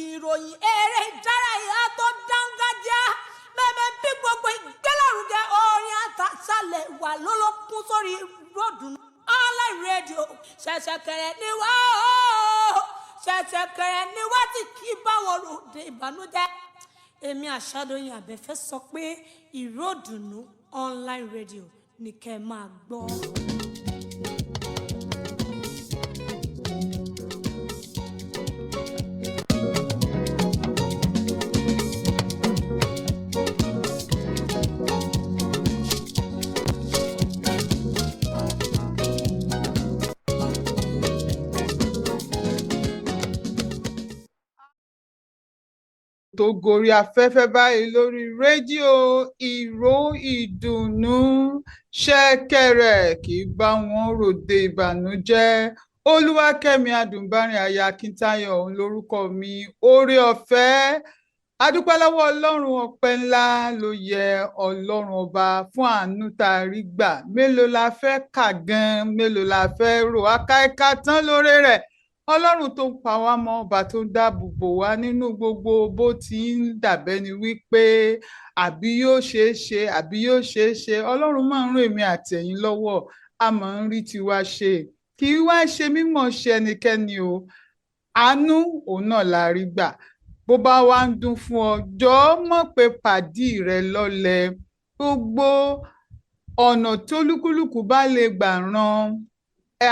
ìròyìn eré ìdárayá tó dángájá mẹ́mẹ́ bí gbogbo ìgbélárugẹ orin àtàṣálẹ̀ wà lólókun sórí Ìròdùnú online radio ṣẹ̀ṣẹ̀kẹ̀rẹ̀ ni wá o ṣẹ̀ṣẹ̀kẹ̀rẹ̀ ni wá tí kì í bá wọn ròde ìbànújẹ́. Èmi Àṣàdòyìn Àbẹ̀fẹ́ sọ pé Ìròdùnú online radio ni kẹ́ máa gbọ́. tó gorí afẹ́fẹ́ báyìí lórí rédíò Ìró Ìdùnnú ṣẹ̀kẹ̀rẹ̀ kì í bá wọn ròde ìbànújẹ́. Olúwakẹ́mi Adùnbárìn aya Akíntayọ̀ òun lórúkọ mi. Oore ọ̀fẹ́ adúpẹ́ lọ́wọ́ Ọlọ́run, ọpẹ́ ńlá ló yẹ Ọlọ́run ọba fún àánú tá a rí gbà. Mélòó la fẹ́ kà gan, mélòó la fẹ́ rò, akáìka tán lóore rẹ̀. Ọlọ́run tó ń pa wá mọ́, ọba tó ń dáàbò bò wá nínú gbogbo bó ti ń dàbẹ́ ni wípé àbí yóò ṣeé ṣe àbí yóò ṣeé ṣe. Ọlọ́run máa ń ràn èmi àtẹ̀yin lọ́wọ́, a máa ń rí tiwa ṣe, kì í wá ṣe mímọ̀ ṣe ẹnikẹ́ni o. Àánú òun náà la rí gbà. Bó bá wá ń dún fún ọ, jọ̀ọ́ mọ̀ pé pàdí rẹ lọ́lẹ̀. Gbogbo ọ̀nà tó lúkúlùkù bá lè gbà ran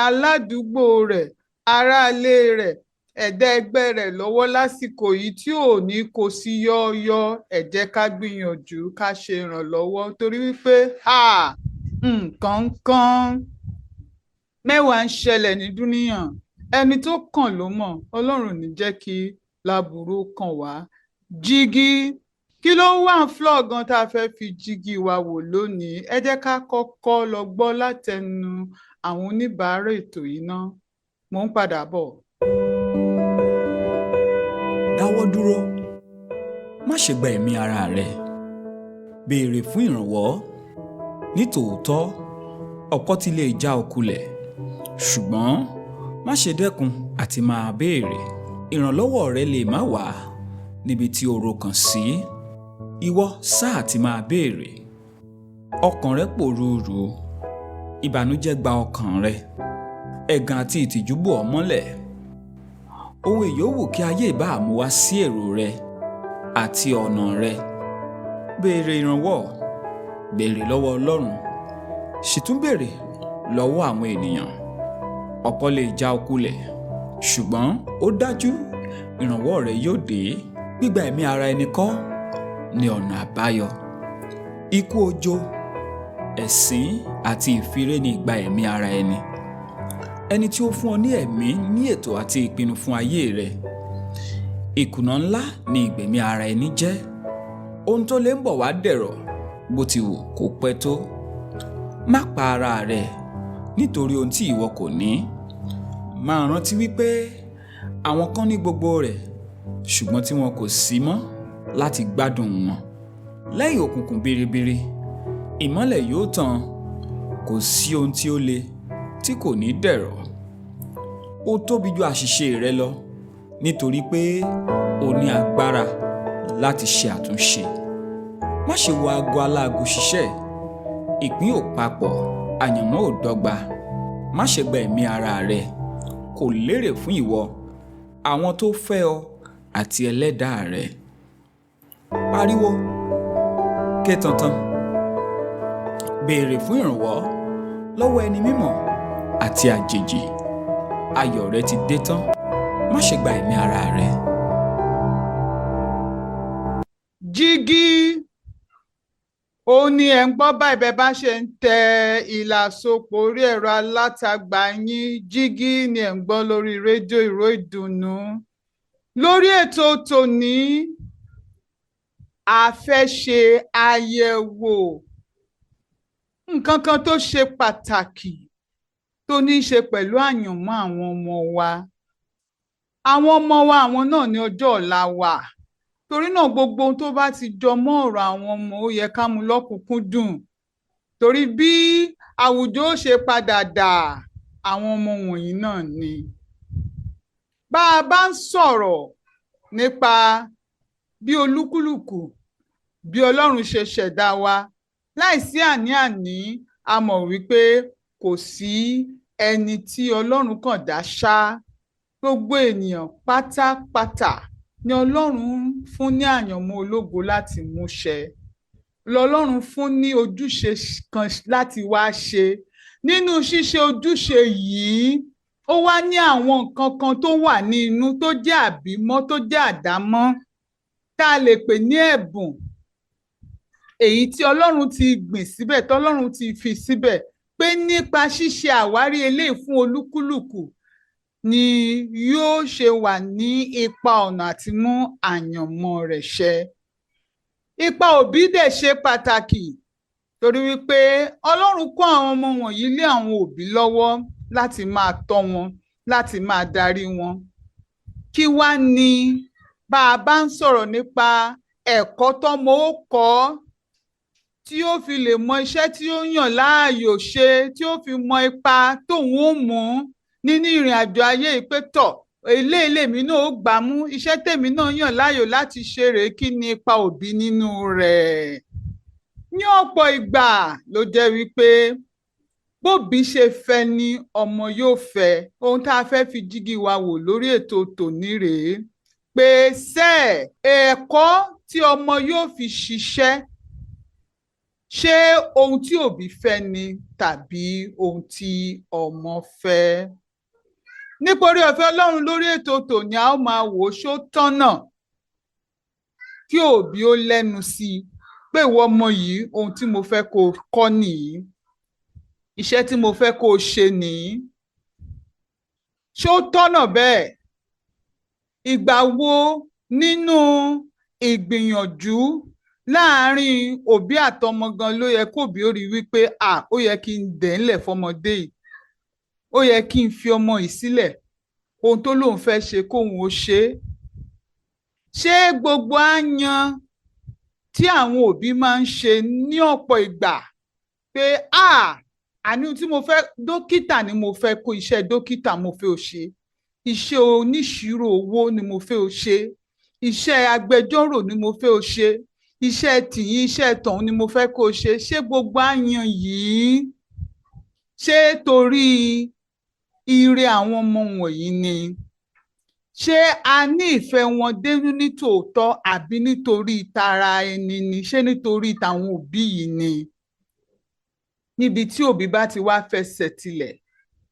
aládùúgbò rẹ̀, aráalé rẹ̀, ẹ̀dá ẹgbẹ́ rẹ̀ lọ́wọ́ lásìkò yìí tí ò ní kó sí yọ́ọ́yọ́, ẹ jẹ́ ká gbìyànjú ká ṣe ìrànlọ́wọ́, torí wípé nǹkan kan mẹ́wàá ń ṣẹlẹ̀ ní dúníyàn, ẹni tó kàn ló mọ̀. Ọlọ́run ní jẹ́ kí láburú kàn wá. Jígí, kí ló ń wà ń flọ̀ gan tá a fẹ́ fi jígí wa wò lónìí? Ẹ jẹ́ ká kọ́kọ́ lọ gbọ́ látẹnu àwọn oníbàárà ètò yìí ná. Mò ń padà bọ̀. Dáwọ́ dúró, má ṣe gba ẹ̀mí ara rẹ. Béèrè fún ìrànwọ́. Nítòótọ́, ọ̀pọ̀ ti lè já ọ kulẹ̀, ṣùgbọ́n má ṣe dẹ́kun àti máa béèrè. Ìrànlọ́wọ́ rẹ lè má wá níbi tí o ro kàn sí. Ìwọ sáà ti máa béèrè. Ọkàn rẹ pòrúurú, ìbànújẹ́ gba ọkàn rẹ, ẹ̀gàn àti ìtìjú bò ọ́ mọ́lẹ̀. Ohun ìyówù kí ayé ìbá mú wá sí èrò rẹ àti ọ̀nà rẹ. Béèrè ìrànwọ́, béèrè lọ́wọ́ Ọlọ́run, sì tún béèrè lọ́wọ́ àwọn ènìyàn. Ọ̀pọ̀ lè já ọ kulẹ̀, ṣùgbọ́n ó dájú ìrànwọ́ rẹ yóò dé. Gbígba ẹ̀mí ara ẹni kọ́ ni ọ̀nà àbáyọ. Ikú ojó, ẹ̀sín àti ìfiré ni ìgbà ẹ̀mí ara ẹni. Ẹni tí ó fún ọ ní ẹ̀mí ní ètò àti ìpinnu fún ayé rẹ. Ìkùnà ńlá ni ìgbẹ̀mí ara ẹni jẹ́. Ohun tó lè ń bọ̀ wá dẹ̀rọ̀ bó ti wù kó pẹ́ tó. Má pa ara rẹ nítorí ohun tí ìwọ kò ní. Máa rántí wípé àwọn kan ní gbogbo rẹ̀, ṣùgbọ́n tí wọn kò sí mọ́ láti gbádùn wọn. Lẹ́yìn òkùnkùn biribiri, ìmọ́lẹ̀ yóò tàn. Kò sí ohun tí ó le tí kò ní dẹ̀rọ̀. Ó tóbi ju àṣìṣe rẹ lọ, nítorí pé o ní agbára láti ṣe àtúnṣe. Má ṣe wo aago aláago ṣiṣẹ́. Ìpín ò papọ̀, àyànmọ́ ò dọ́gba. Má ṣe gba ẹ̀mí ara rẹ, kò lérè fún ìwọ, àwọn tó fẹ́ ọ àti ẹlẹ́dàá rẹ. Pariwo, ké tantan, béèrè fún ìrànwọ́ lọ́wọ́ ẹni mímọ́ àti àjèjì. Ayọ̀ rẹ ti dé tán. Má ṣe gba ẹ̀mí ara rẹ. Jígí, ó ní ẹ̀ ń gbọ́ báyìí bẹ́ẹ̀ bá ṣe ń tẹ ìlà sopọ̀ orí ẹ̀rọ alátagbà yín. Jígí ni ẹ̀ ń gbọ́ lórí rédíò Ìró Ìdùnnú. Lórí ètò tòní, a fẹ́ ṣe àyẹ̀wò nǹkan kan tó ṣe pàtàkì tó ní í ṣe pẹ̀lú àyànmọ́ àwọn ọmọ wa. Àwọn ọmọ wa, àwọn náà ní ọjọ́ ọ̀la wa. Torí náà gbogbo ohun tó bá ti jọ mọ́ ọ̀rọ̀ àwọn ọmọ ó yẹ ká mú lọ́kùnkúndùn. Torí bí àwùjọ ó ṣe padà dà, àwọn ọmọ wọ̀nyí náà ni. Bá a bá ń sọ̀rọ̀ nípa bí olúkúlùkù bí Ọlọ́run ṣe ṣẹ̀dá wa, láìsí àní-àní a mọ̀ wípé kò sí ẹni tí Ọlọ́run kàn dá ṣá. Gbogbo ènìyàn pátápátá ni Ọlọ́run fún ní àyànmọ́ ológo láti múṣẹ. L'Ọlọ́run fún ní ojúṣe kan láti wá ṣe. Nínú ṣíṣe ojúṣe yìí, ó wá ní àwọn nǹkan kan tó wà ní inú tó jẹ́ àbímọ́, tó jẹ́ àdámọ́, tá a lè pè ní ẹ̀bùn. Èyí tí Ọlọ́run ti gbìn síbẹ̀, tọ́lọ́run ti fi síbẹ̀, pé nípa ṣíṣe àwárí eléyìí fún olúkúlùkù ni yóò ṣe wà ní ipa ọ̀nà àti mú àyànmọ́ rẹ̀ ṣẹ. Ipa òbí dẹ̀ ṣe pàtàkì torí wípé Ọlọ́run kó àwọn ọmọ wọ̀nyí lé àwọn òbí lọ́wọ́ láti máa tọ́ wọn, láti máa darí wọn. Kí wá ni bá a bá ń sọ̀rọ̀ nípa ẹ̀kọ́ tọ́mọ ó kọ́ tí ó fi lè mọ iṣẹ́ tí ó yàn láàyò ṣe, tí ó fi mọ ipa tóun ó mú nínú ìrìn àjò ayé ìpẹ́tọ̀ eléyìí mi náà ó gbà mú, iṣẹ́ tèmi náà yàn láàyò láti ṣe rèé. Kí ni ipa òbí nínú rẹ̀? Ní ọ̀pọ̀ ìgbà ló jẹ́ wípé bóbí ṣe fẹ́ ni ọmọ yóò fẹ́. Ohun tá a fẹ́ fi jígí wa wò lórí ètò tòní rèé pé ẹ̀kọ́ tí ọmọ yóò fi ṣiṣẹ́, ṣé ohun tí òbí fẹ́ ni tàbí ohun tí ọmọ fẹ́? Nítorí ọ̀fẹ́ Ọlọ́run lórí ètò tòní a ó máa wò ó ṣó tọ́nà kí òbí ó lẹ́nu sí i pé ìwọ ọmọ yìí, ohun tí mo fẹ́ kó kọ́ nìyí, iṣẹ́ tí mo fẹ́ kó ṣe nìyí. Ṣó tọ́nà bẹ́ẹ̀? Ìgbà wo nínú ìgbìyànjú láàárín òbí àtọmọ gan ló yẹ kóbí ó rí wípé ó yẹ kí n dẹ̀ ńlẹ̀ fọmọdé yìí, ó yẹ kí n fi ọmọ yìí sílẹ̀, ohun tó lóun fẹ́ ṣe kóun ó ṣe é? Ṣé gbogbo áyan tí àwọn òbí máa ń ṣe ní ọ̀pọ̀ ìgbà pé àní tí mo fẹ́, dókítà ni mo fẹ́ kó, iṣẹ́ dókítà mo fẹ́ ó ṣe, iṣẹ́ oníṣirò owó ni mo fẹ́ ó ṣe, iṣẹ́ agbẹjọ́rò ni mo fẹ́ ó ṣe, iṣẹ́ tìyín, iṣẹ́ tọ̀hún ni mo fẹ́ kó ṣe? Ṣé gbogbo áyan yìí, ṣé torí ire àwọn ọmọ wọ̀nyí ni? Ṣé a ní ìfẹ́ wọn dénú ní tòótọ́ àbí nítorí tara ẹni ni? Ṣé nítorí tàwọn òbí yìí ni? Níbi tí òbí bá ti wá fẹsẹ̀ tilẹ̀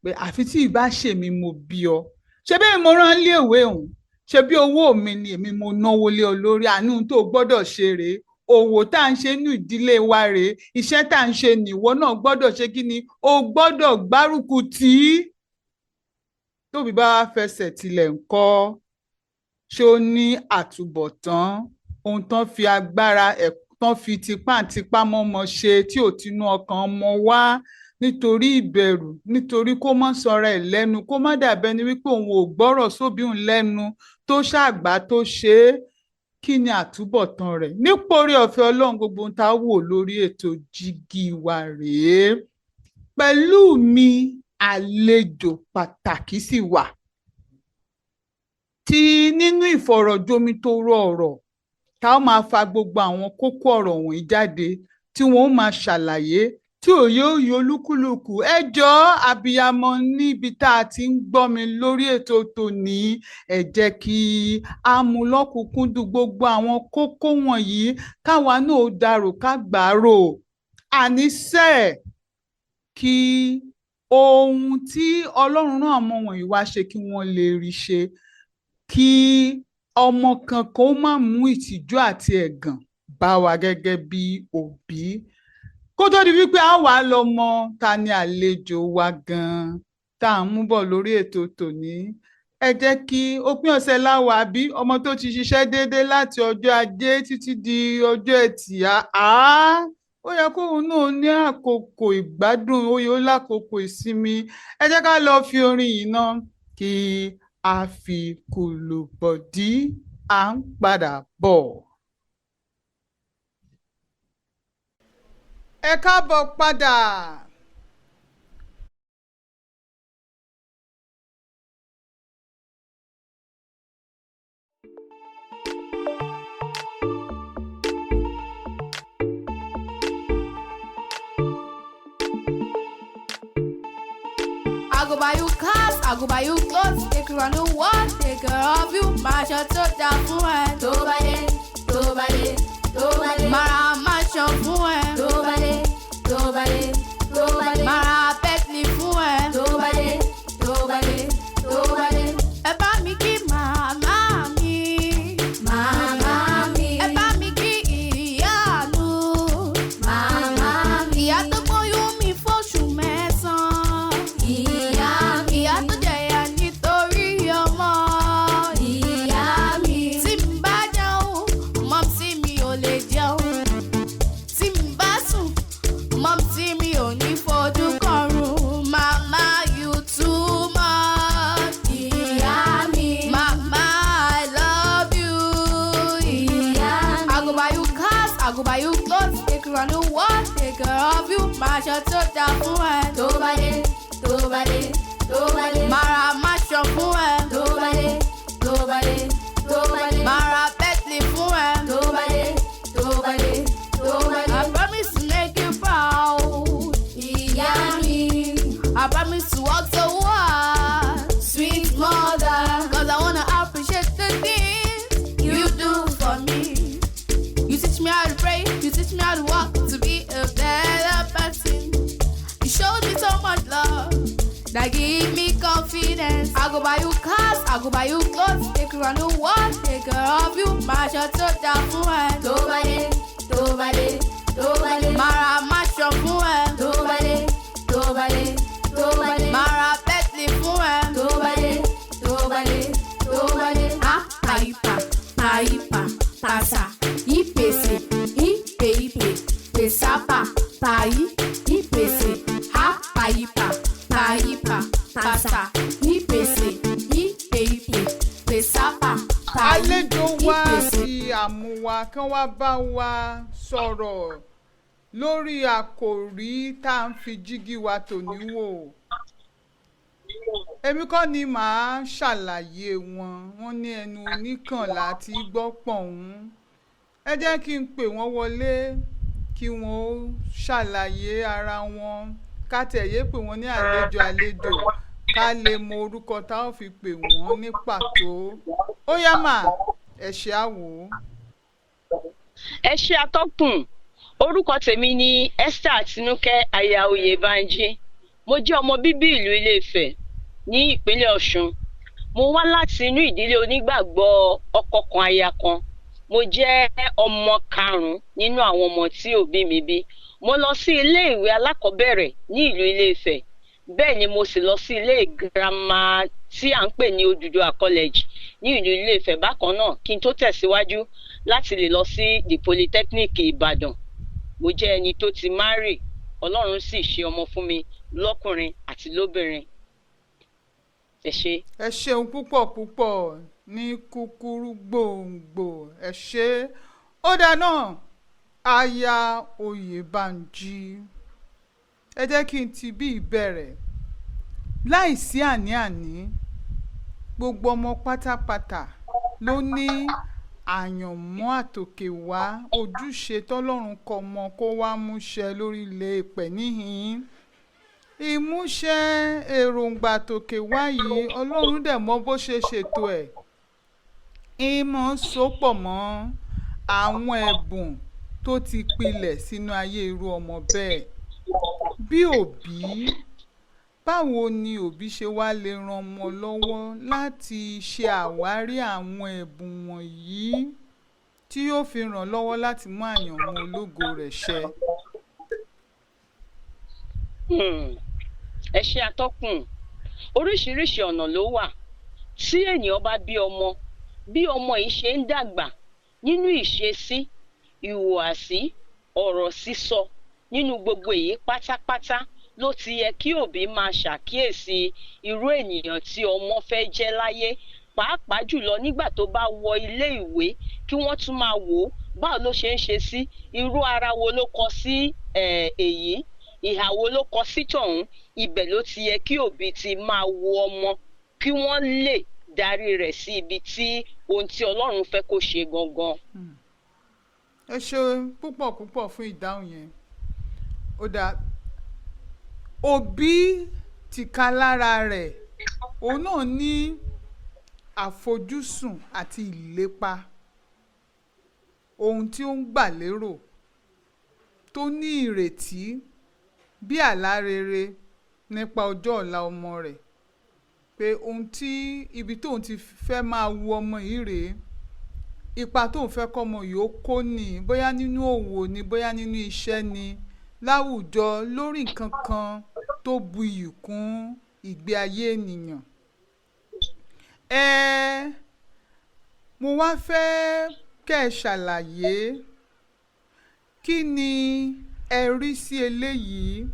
pé àfi tí ìbá ṣèmi mo bí ọ, ṣé bẹ́ẹ̀ mo rán lé ìwé òun, ṣé bí owó mi ni èmi mo náwó lé ọ lórí, àánú tó gbọ́dọ̀ ṣe rèé, òwò tá à ń ṣe nínú ìdílé wa rèé, iṣẹ́ tá à ń ṣe nìwọ náà gbọ́dọ̀ ṣe. Kí ni? O gbọ́dọ̀ gbárùkù tì í. Tóbi bá wá fẹsẹ̀ tilẹ̀ ńkọ́? Ṣé ó ní àtúbọ̀tán? Ohun tán fi agbára tán fi tipátipá mọ́mọ ṣe tí ò tinú ọkàn ọmọ wá nítorí ìbẹ̀rù, nítorí kó má sọra ẹ̀ lẹ́nu, kó má dàbẹ́ni wípé òun ò gbọ́rọ̀ sóbí òun lẹ́nu, tó ṣàgbá tó ṣe é. Kí ni àtúbọ̀tán rẹ̀? Nítorí ọ̀fẹ́ Ọlọ́run gbogbo ohun tá a wò lórí ètò jígí wa rèé. Pẹ̀lú mi àlejò pàtàkì sì wà tí nínú ìfọ̀rọ̀jomitoro ọ̀rọ̀ tá a máa fa gbogbo àwọn kókó ọ̀rọ̀ wọ̀nyí jáde tí wọ́n máa ṣàlàyé tí òye òye olúkúlùkù. Ẹ jọ̀ọ́ abiyamọ níbi tá a ti ń gbọ́ mi lórí ètò tòní, ẹ jẹ́ kí a mú lọ́kùnkúndùn gbogbo àwọn kókó wọ̀nyí, káwa náà ó dárò ká gbàárò. Àníṣe kí ohun tí Ọlọ́run rán ọmọ wọ̀nyí wá ṣe kí wọ́n lè rí ṣe, kí ọmọ kankan ó má mú ìtìjú àti ẹ̀gàn bá wa gẹ́gẹ́ bí òbí. Kó tó di wípé a wà lọ mọ ta ni àlejò wa gan-an tá à ń mú bọ̀ lórí ètò tòní, ẹ jẹ́ kí òpin ọ̀sẹ̀ láwà àbí ọmọ tó ti ṣiṣẹ́ déédéé láti ọjọ́ ajé títí di ọjọ́ ẹtì ó yẹ kóun náà ní àkókò ìgbádùn ó yẹ ó lákòókò ìsinmi ẹ jẹ́ ká lọ fi orin yìí ná kí a fi kùlùbọ̀dí à ń padà bọ̀. ẹ káàbọ̀ padà. I go buy you cars, I go buy you clothes, take you around the world, take care of you, máa ṣe tó dá fún ẹ. Tó bá dé, tó bá dé, tó bá dé. Máa ṣọ fún ẹ. Tó bá dé, tó bá dé, tó bá dé. Máa Bentley fún ẹ. Tó bá dé, tó bá dé, tó bá dé. Ẹ bá mi kí màmá mi. Màmá mi. Ẹ bá mi kí ìyáàánú. Màmá mi. Ìyá tó gbóyún mi fóṣù mẹ́sàn-án. Ìyá tó jẹ̀yà nítorí ọmọ. Ìyá mi. Tí n bá jẹun, mọ́mísí mi ò lè jẹun. Tí n bá sùn, mọ́mísí mi ò ní fojú kọrùn. Mama, you too much. Ìyá mi. Mama, I love you. Ìyá mi. I go buy you cars, I go buy you clothes, take you around the world, take care of you. Máa ṣe tó dá fún ẹ. Tó bá dé, tó bá dé, tó bá dé. Máa ṣọ fún ẹ. Tó bá dé, tó bá dé, tó bá dé. Máa Bentley fún ẹ. Tó bá dé, tó bá dé, tó bá dé. I promise to make you proud. Ìyá mi. I promise to walk so hard. Sweet mother. 'Cause I wanna appreciate the things you do for me. You teach me how to pray, you teach me how to walk, to be a better person. You showed me so much love, that give me confidence. I go buy you cars, I go buy you clothes, take you around the world, take care of you. Máa ṣe tó dá fún ẹ. Tó bá dé, tó bá dé, tó bá dé. Máa ṣọ fún ẹ. Tó bá dé, tó bá dé, tó bá dé. Máa Bentley fún ẹ. Tó bá dé, tó bá dé, tó bá dé. Paipa, pasa, ìpèsè, ìpè, pèsàpà, paí, ìpèsè. Paipa, pasa, ìpèsè, ìpè, pèsàpà, paí, àlejò wa ìpèsè. ti àmúwa kán wá bá wa sọ̀rọ̀ lórí àkòrí tá à ń fi jígí wa tòní wò. Èmi kọ́ ni màá ṣàlàyé wọn ní ẹnu oníkànlá tí gbọ́ pọ̀hún. Ẹ jẹ́ kí n pè wọ́n wọlé kí wọ́n ó ṣàlàyé ara wọn ká tẹ̀yé pè wọ́n ní àlejò ká lè mọ orúkọ tá ò fi pè wọ́n ní pàtó. Ó yá mà ẹ ṣe àwò. Ẹ ṣe atọ́kùn, orúkọ tèmi ni Esther Àtinúkẹ́ aya Oyèbánjí. Mo jẹ́ ọmọ bíbí ìlú Ilé-Ifẹ̀ ní ìpínlẹ̀ Ọ̀ṣun. Mo wá láti inú ìdílé onígbàgbọ́ ọkọ kan aya kan. Mo jẹ́ ọmọ karùn-ún nínú àwọn ọmọ tí òbí mi bí. Mo lọ sí ilé ìwé alákọ̀ọ́bẹ̀rẹ̀ ní ìlú Ilé-Ifẹ̀. Bẹ́ẹ̀ ni mo sì lọ sí ilé girama tí à ń pè ní Odùduwà College ní ìlú Ilé-Ifẹ̀ bákan náà kí n tó tẹ̀síwájú láti lè lọ sí the Polytechnic Ìbàdàn. Mo jẹ́ ẹni tó ti marry, Ọlọ́run sì ṣe ọmọ fún mi lọ́kùnrin àti lóbìnrin. Ẹ ṣé. Ẹ ṣeun púpọ̀ ní kúkúrú gbòǹgbò ẹ ṣé. Ó dáná aya Oyèbánjí, ẹ jẹ́ kí n ti bí ìbẹ̀rẹ̀ láìsí àní-àní gbogbo ọmọ pátápátá ló ní àyànmọ́ àtòkè wá ojúṣe tọ́lọ́run kọ mọ́ kó wá múṣẹ lórílẹ̀ èpẹ̀ níhìn-ín. Ìmúṣẹ èròǹgbà tòkè wá yìí Ọlọ́run dẹ̀ mọ̀ bó ṣe ṣètò ẹ̀. Ìmọ̀ sopọ̀ mọ́ àwọn ẹ̀bùn tó ti pilẹ̀ sínú ayé irú ọmọ bẹ́ẹ̀. Bí òbí, báwo ni òbí ṣe wá lè ran ọmọ lọ́wọ́ láti ṣe àwárí àwọn ẹ̀bùn wọ̀nyí tí yóò fi ràn lọ́wọ́ láti mú àyànmọ́ ológo rẹ̀ ṣẹ? Ẹ ṣé atọ́kùn, oríṣiríṣi ọ̀nà ló wà tí ènìyàn bá bí ọmọ yìí ṣe ń dàgbà nínú ìṣesí, ìhùwàsí, ọ̀rọ̀ sísọ, nínú gbogbo èyí pátápátá ló ti yẹ kí òbí máa ṣàkíyèsí irú ènìyàn tí ọmọ fẹ́ jẹ́ láyé, pàápàá jùlọ nígbà tó bá wọ ilé ìwé, kí wọ́n tún máa wò ó báwo ló ṣe ń ṣe sí, irú ara wo ló kọ sí èyí, ìhà wo ló kọ sí tọ̀hún. Ibẹ̀ ló ti yẹ kí òbí ti máa wo ọmọ kí wọ́n lè darí rẹ̀ sí ibi tí ohun tí Ọlọ́run fẹ́ kó ṣe gangan. Ẹ ṣé púpọ̀ púpọ̀ fún ìdáhùn yẹn. Ó dáa, òbí tìka lára rẹ̀ òun náà ní àfojúsùn àti ìlépa, ohun tí ó ń gbà lérò, tó ní ìrètí bí àlá rere nípa ọjọ́ ọ̀la ọmọ rẹ̀, pé ohun tí ibi tóun ti fẹ́ máa wu ọmọ yìí rèé, ipa tóun fẹ́ kọ́mọ yìí ó kó ní, bóyá nínú òwò ni, bóyá nínú iṣẹ́ ni, láwùjọ, lórí nǹkan kan tó bu iyì kún ìgbé ayé ènìyàn. Mo wá fẹ́ kẹ́ ẹ ṣàlàyé kí ni ẹ rí sí eléyìí,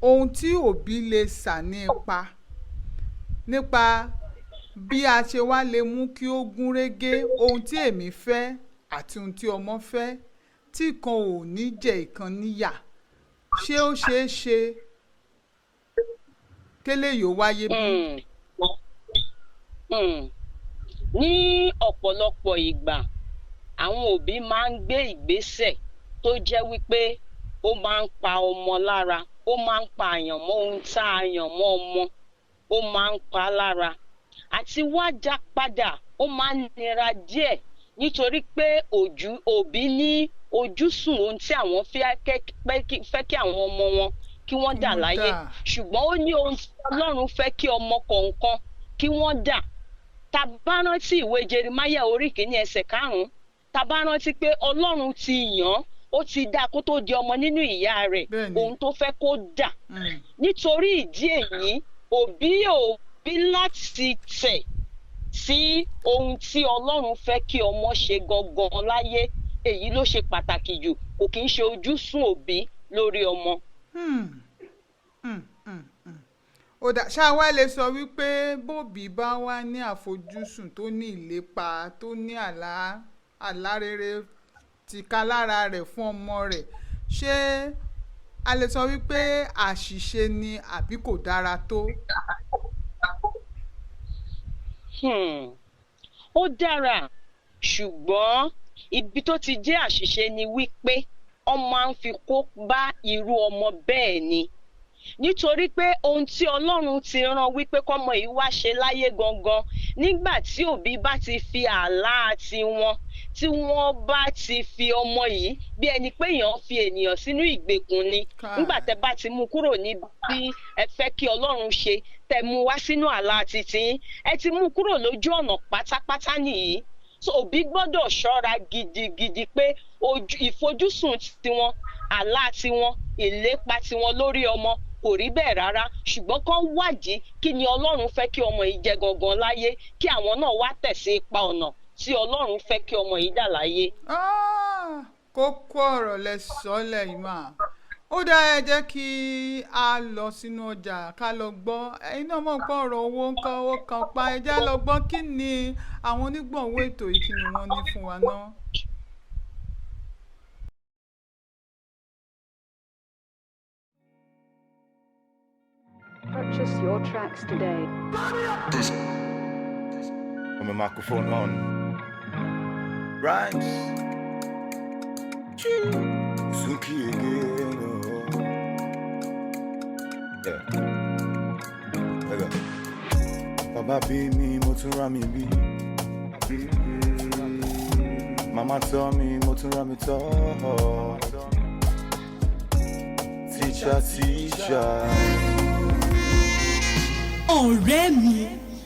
ohun tí òbí lè sà ní ipa nípa bí a ṣe wá lè mú kí ó gún régé ohun tí èmi fẹ́ àti ohun tí ọmọ fẹ́, tí kan ò ní jẹ ìkan níyà. Ṣé ó ṣeé ṣe kélé yóò wáyé bí? Ní ọ̀pọ̀lọpọ̀ ìgbà àwọn òbí máa ń gbé ìgbésẹ̀ tó jẹ́ wípé ó máa ń pa ọmọ lára, ó máa ń pa àyànmọ́ ohun tá a yàn mọ́ ọmọ, ó máa ń pa á lára. Àti wá já padà ó máa ń nira díẹ̀ nítorí pé òbí ní ojúsùn ohun tí àwọn fẹ́ kí àwọn ọmọ wọn kí wọ́n dà láyé, ṣùgbọ́n ó ní ohun tí Ọlọ́run fẹ́ kí ọmọ kọ̀ọ̀kan kí wọ́n dà. Tá bá rántí ìwé Jeremáyà orí 1 ẹsẹ̀ 5, tá bá rántí pé Ọlọ́run ti yàn án, ó ti dá kó tó di ọmọ nínú ìyá rẹ̀, ohun tó fẹ́ kó dà. Nítorí ìdí èyí, òbí láti tẹ̀ sí ohun tí Ọlọ́run fẹ́ kí ọmọ ṣe gangan láyé. Èyí ló ṣe pàtàkì jù, kò kí ń ṣe ojúsùn òbí lórí ọmọ. Ó dà, ṣá wá lè sọ wípé bóbí bá wá ní àfojúsùn tó ní ìlépa, tó ní àlá rere tìka lára rẹ̀ fún ọmọ rẹ̀, ṣé a lè sọ wípé àṣìṣe ni àbí kò dára tó? Ó dára, ṣùgbọ́n ibi tó ti jẹ́ àṣìṣe ni wípé ọmọ máa ń fi kó bá irú ọmọ bẹ́ẹ̀ ni. Nítorí pé ohun tí Ọlọ́run ti rán wípé kọ́mọ yìí wá ṣe láyé gangan, nígbà tí òbí bá ti fi àlá tiwọn, tí wọ́n bá ti fi ọmọ yìí bí ẹni pé èèyàn fi ènìyàn sínú ìgbèkùn ni. Nígbà tẹ́ bá ti mú kúrò níbi tí ẹ fẹ́ kí Ọlọ́run ṣe, tẹ́ mú wá sínú àlá titi, ẹ ti mú kúrò lójú ọ̀nà pátápátá nìyí. So òbí gbọ́dọ̀ ṣọ́ra gidigidi pé ìfojúsùn tiwọn, àlá tiwọn, ìlépa tiwọn lórí ọmọ kò rí bẹ́ẹ̀ rárá, ṣùgbọ́n kán wádìí kí ni Ọlọ́run fẹ́ kí ọmọ yìí jẹ gangan láyé, kí àwọn náà wá tẹ̀sí ipa ọ̀nà tí Ọlọ́run fẹ́ kí ọmọ yìí dà láyé. Kókó ọ̀rọ̀ lẹ sọ lẹ́yìn máa. Ó dá, ẹ jẹ́ kí a lọ sínú ọjà ká lọ gbọ́, ẹ̀yin náà mọ̀ pé ọ̀rọ̀ owó ń kan owó kan pa, ẹ jẹ́ lọ gbọ́ kí ni àwọn onígbọ̀wọ́ ètò yìí kí ni wọ́n ní fún wa náà. Purchase your tracks today. On my microphone on. Rhymes. Suki again. Yeah. Baba bí mi, mo tún rá mi bí. Mama tọ́ mi, mo tún rá mi tọ́. Teacher. Ọ̀rẹ́ mi,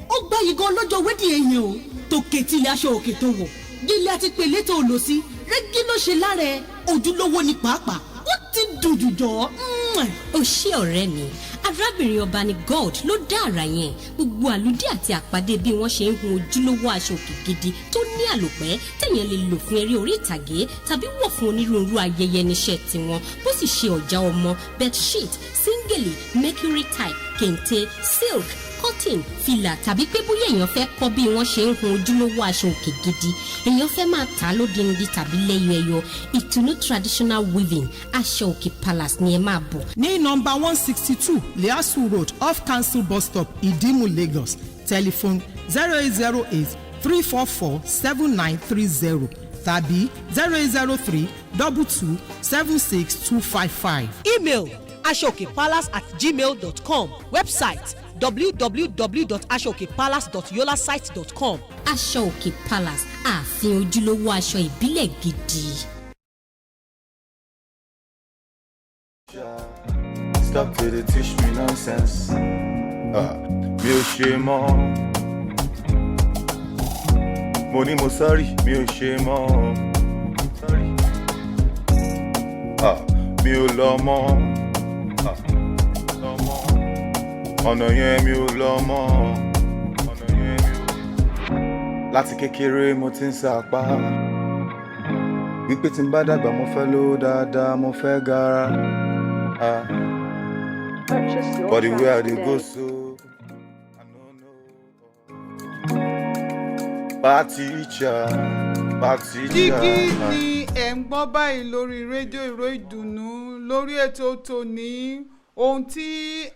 ó gbá yìí gan lọ́jọ́ wẹ́dì èèyàn o, tó kẹtí ilé aṣọ òkè tó wọ̀, gílé àti pèlé tó lò sí, rẹ́gí ló ṣe lára ẹ̀, ojúlówó ni pàápàá, ó ti dùn jùjọ. O ṣé ọ̀rẹ́ mi, ara arábìnrin ọba ní gold ló dá àrà yẹn. Gbogbo àlùdí àti àpàdé bí wọ́n ṣe ń hun ojúlówó aṣọ òkè gidi tó ní àlòpẹ́ téèyàn lè lò fún eré orí ìtàgé tàbí wọ̀ fún onírúurú ayẹyẹ níṣẹ́ tiwọn. Bó sì ṣe ọ̀já ọmọ, bedsheet, síngèlì, mercury type, kente, silk, cotton, fìlà tàbí pé bóyá èèyàn fẹ́ kọ́ bí wọ́n ṣe ń hun ojúlówó aṣọ òkè gidi, èèyàn fẹ́ máa tà á lódindi tàbí lẹ́yọ ẹyọ, Ìtùnú traditional weaving aṣọ òkè palace ni ẹ máa bọ̀. ní nọ́mbà 162 Liasu Road off Council bus stop Ìdìmú Lagos, telephone 0808 344 7930 tàbí 0803 22 76255. Email ashokepalace@gmail.com. Website www.ashokepalace.yolasite.com. Aṣọ òkè palace ààfin ojúlówó aṣọ ìbílẹ̀ gidi. Stop till they teach me nonsense. Mi ò ṣe mọ́. Mo ní mo sorry, mi ò ṣe mọ́. Sorry. Mi ò lọ mọ́. Ọ̀nà yẹn mi ò lọ mọ́. Ọ̀nà yẹn mi ò. Láti kékeré mo ti ń sapá. Wípé tí n bá dàgbà mo fẹ́ lówó dáadáa, mo fẹ́ gara. But the way I dey go so, I don't know. Bad teacher. Jígí ni ẹ̀ ń gbọ́ báyìí lórí rédíò Ìró Ìdùnnú lórí ètò tòní. Ohun tí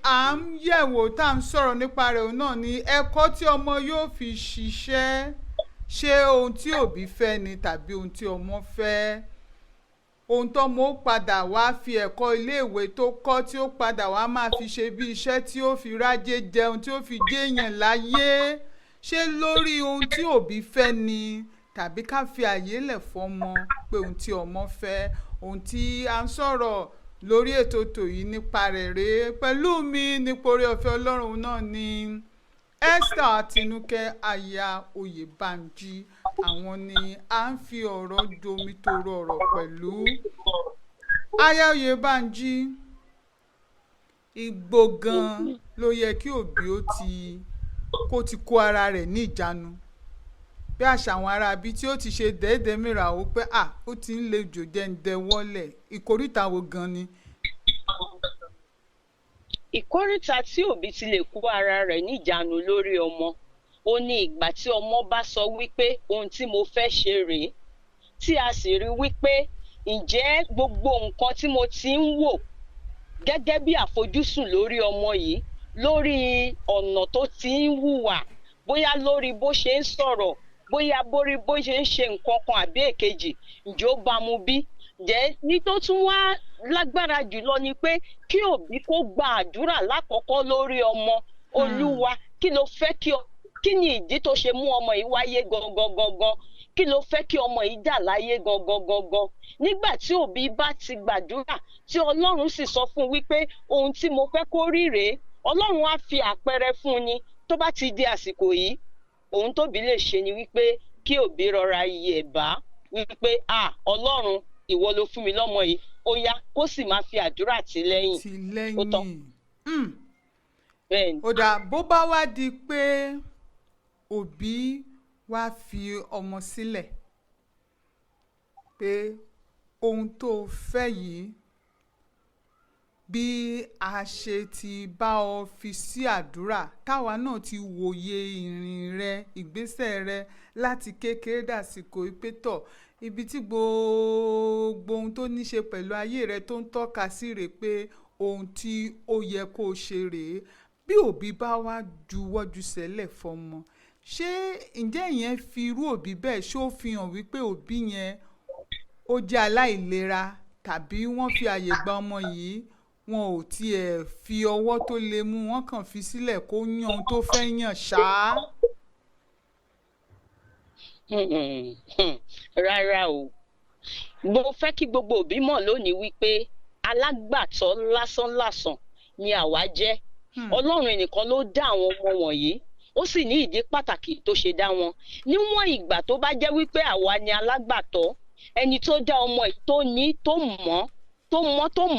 à ń yẹ̀wò tá à ń sọ̀rọ̀ nípa rẹ̀ náà ni ẹ̀kọ́ tí ọmọ yóò fi ṣiṣẹ́. Ṣé ohun tí òbí fẹ́ ni tàbí ohun tí ọmọ fẹ́? Ohun tọ́mọ ó padà wá fi ẹ̀kọ́ iléèwé tó kọ́ tí ó padà wá máa fi ṣe bí iṣẹ́ tí ó fi rájé jẹun tí ó fi jéèyàn láyé. Ṣé lórí ohun tí òbí fẹ́ ni tàbí ká fi àyè lẹ̀ fọ́mọ pé ohun tí ọmọ fẹ́? Ohun tí à ń sọ̀rọ̀ lórí ètò tòyí nípa rẹ̀ rèé. Pẹ̀lú mi nípa oore ọ̀fẹ́ Ọlọ́run náà ni Esther Tinúkẹ́ aya Oyèbánjí. Àwọn ni à ń fi ọ̀rọ̀ jomitoro ọ̀rọ̀ pẹ̀lú. Aya Oyèbánjí, igbó gan ló yẹ kí òbí kó ti kó ara rẹ̀ ní ìjánu. Bí àṣà àwọn ará bí tí ó ti ṣe dẹ́ẹ̀dẹ́ mìíràn ó pé ó ti ń le jò jẹ́ ń dẹwọ́lẹ̀. Ìkóríta wo gan ni? Ìkóríta tí òbí ti lè kó ara rẹ̀ níjàánu lórí ọmọ ó ní ìgbà tí ọmọ bá sọ wípé ohun tí mo fẹ́ ṣe rèé, tí a sì rí wípé ǹjẹ́ gbogbo nǹkan tí mo ti ń wò gẹ́gẹ́ bí àfojúsùn lórí ọmọ yìí, lórí ọ̀nà tó ti ń hùwà, bóyá lórí bó ṣe ń sọ̀rọ̀, bóyá bórí bó ṣe ń ṣe nǹkan kan àbí èkejì, ǹjẹ́ ó bá mu bí? Ǹjẹ́ ní tó tún wá lágbára jùlọ ni pé kí òbí kó gba àdúrà lákọ̀ọ́kọ́ lórí ọmọ. Olúwa, kí ló fẹ́ kí ni ìdí tó ṣe mú ọmọ yìí wáyé gangan? Kí ló fẹ́ kí ọmọ yìí dà láyé gangan? Nígbà tí òbí bá ti gbàdúrà tí Ọlọ́run sì sọ fún wípé ohun tí mo fẹ́ kó rí rèé, Ọlọ́run á fi àpẹẹrẹ fún un ni. Tó bá ti di àsìkò yìí, ohun tóbi lè ṣe ni wípé kí òbí rọra yẹ̀ bá wípé Ọlọ́run, ìwọ ló fún mi lọ́mọ yìí, ó yá kó sì máa fi àdúrà tì lẹ́yìn. Ó tán. Ó dà bó bá wá di pé òbí wá fi ọmọ sílẹ̀ pé ohun tó fẹ́ yìí, bí a ṣe ti bá ọ fi sí àdúrà, táwa náà ti wòye ìrìn rẹ, ìgbésẹ̀ rẹ láti kékeré dàsìkò ìpẹ́tọ̀, ibi tí gbogbo ohun tó ní ṣe pẹ̀lú ayé rẹ tó ń tọ́ka sí rèé pé ohun tí ó yẹ kó o ṣe rèé. Bí òbí bá wá juwọ́jú sẹ́lẹ̀ fọmọ, ṣé ǹjẹ́ ìyẹn fi irú òbí bẹ́ẹ̀ ṣó fi hàn wípé òbí yẹn ó jẹ́ aláìlera, tàbí wọ́n fi àyè gba ọmọ yìí, wọn ò tiẹ̀ fi ọwọ́ tó le mú, wọ́n kàn fi sílẹ̀ kó yan ohun tó fẹ́ yàn ṣáá? Rárá o, mo fẹ́ kí gbogbo òbí mọ̀ lónìí wípé alágbàtọ́ lásánlàsàn ni àwa jẹ́. Ọlọ́run nìkan ló dá àwọn ọmọ wọ̀nyí, ó sì ní ìdí pàtàkì tó ṣe dá wọn. Níwọ̀n ìgbà tó bá jẹ́ wípé àwa ni alágbàtọ́, ẹni tó dá ọmọ yìí tó ní tó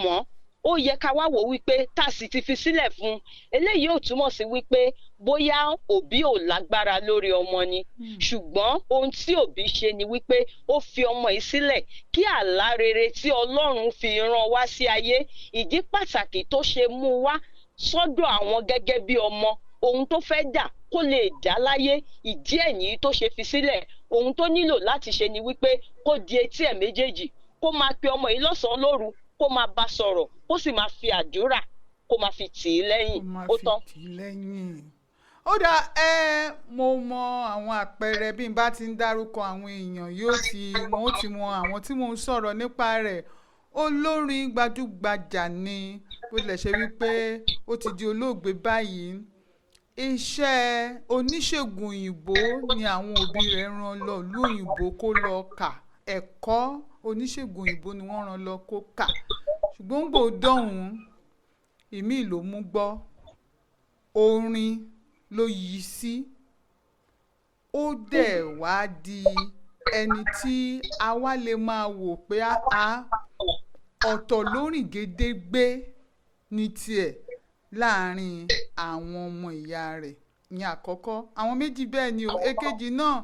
mọ̀ ó yẹ ká wá wò wípé tá a sì ti fi sílẹ̀ fún un eléyìí ò túmọ̀ sí wípé bóyá òbí ò lágbára lórí ọmọ ni ṣùgbọ́n ohun tí òbí ṣe ni wípé ó fi ọmọ yìí sílẹ̀ kí àlá rere tí Ọlọ́run fi rán wá sí ayé ìdí pàtàkì tó ṣe mú wá sọ́dọ̀ àwọn gẹ́gẹ́ bí ọmọ ohun tó fẹ́ dà kó lè dá láyé ìdí ẹ̀ nìyí tó ṣe fi sílẹ̀ ohun tó nílò láti ṣe ni wípé kó di etí ẹ̀ méjèèjì kó máa pe ọmọ yìí lọ́sàn-án lóru kó máa bá sọ̀rọ̀ kó sì máa fi àdúrà kó máa fi tì í lẹ́yìn ó tán. ó dá mo mọ àwọn àpẹẹrẹ bí n bá ti ń dárúkọ àwọn èèyàn wọn ó ti mọ àwọn tí mò ń sọ̀rọ̀ nípa rẹ̀ olórin gbajúgbajà ni bó tilẹ̀ ṣe wípé ó ti di olóògbé báyìí iṣẹ́ oníṣègùn òyìnbó ni àwọn òbí rẹ̀ rán lọ ìlú òyìnbó kó lọ kà ẹ̀kọ́ oníṣègùn òyìnbó ni wọ́n rán lọ kó kà ṣùgbọ́n gbòdọ̀hún ìmí ló mú gbọ́ orin ló yí sí ó dẹ̀ wá di ẹni tí a wá lè máa wò pé ọ̀tọ̀ lórìn gédégbé ní tiẹ̀ láàrin àwọn ọmọ ìyá rẹ̀ ní àkọ́kọ́ àwọn méjì bẹ́ẹ̀ ni o èkejì náà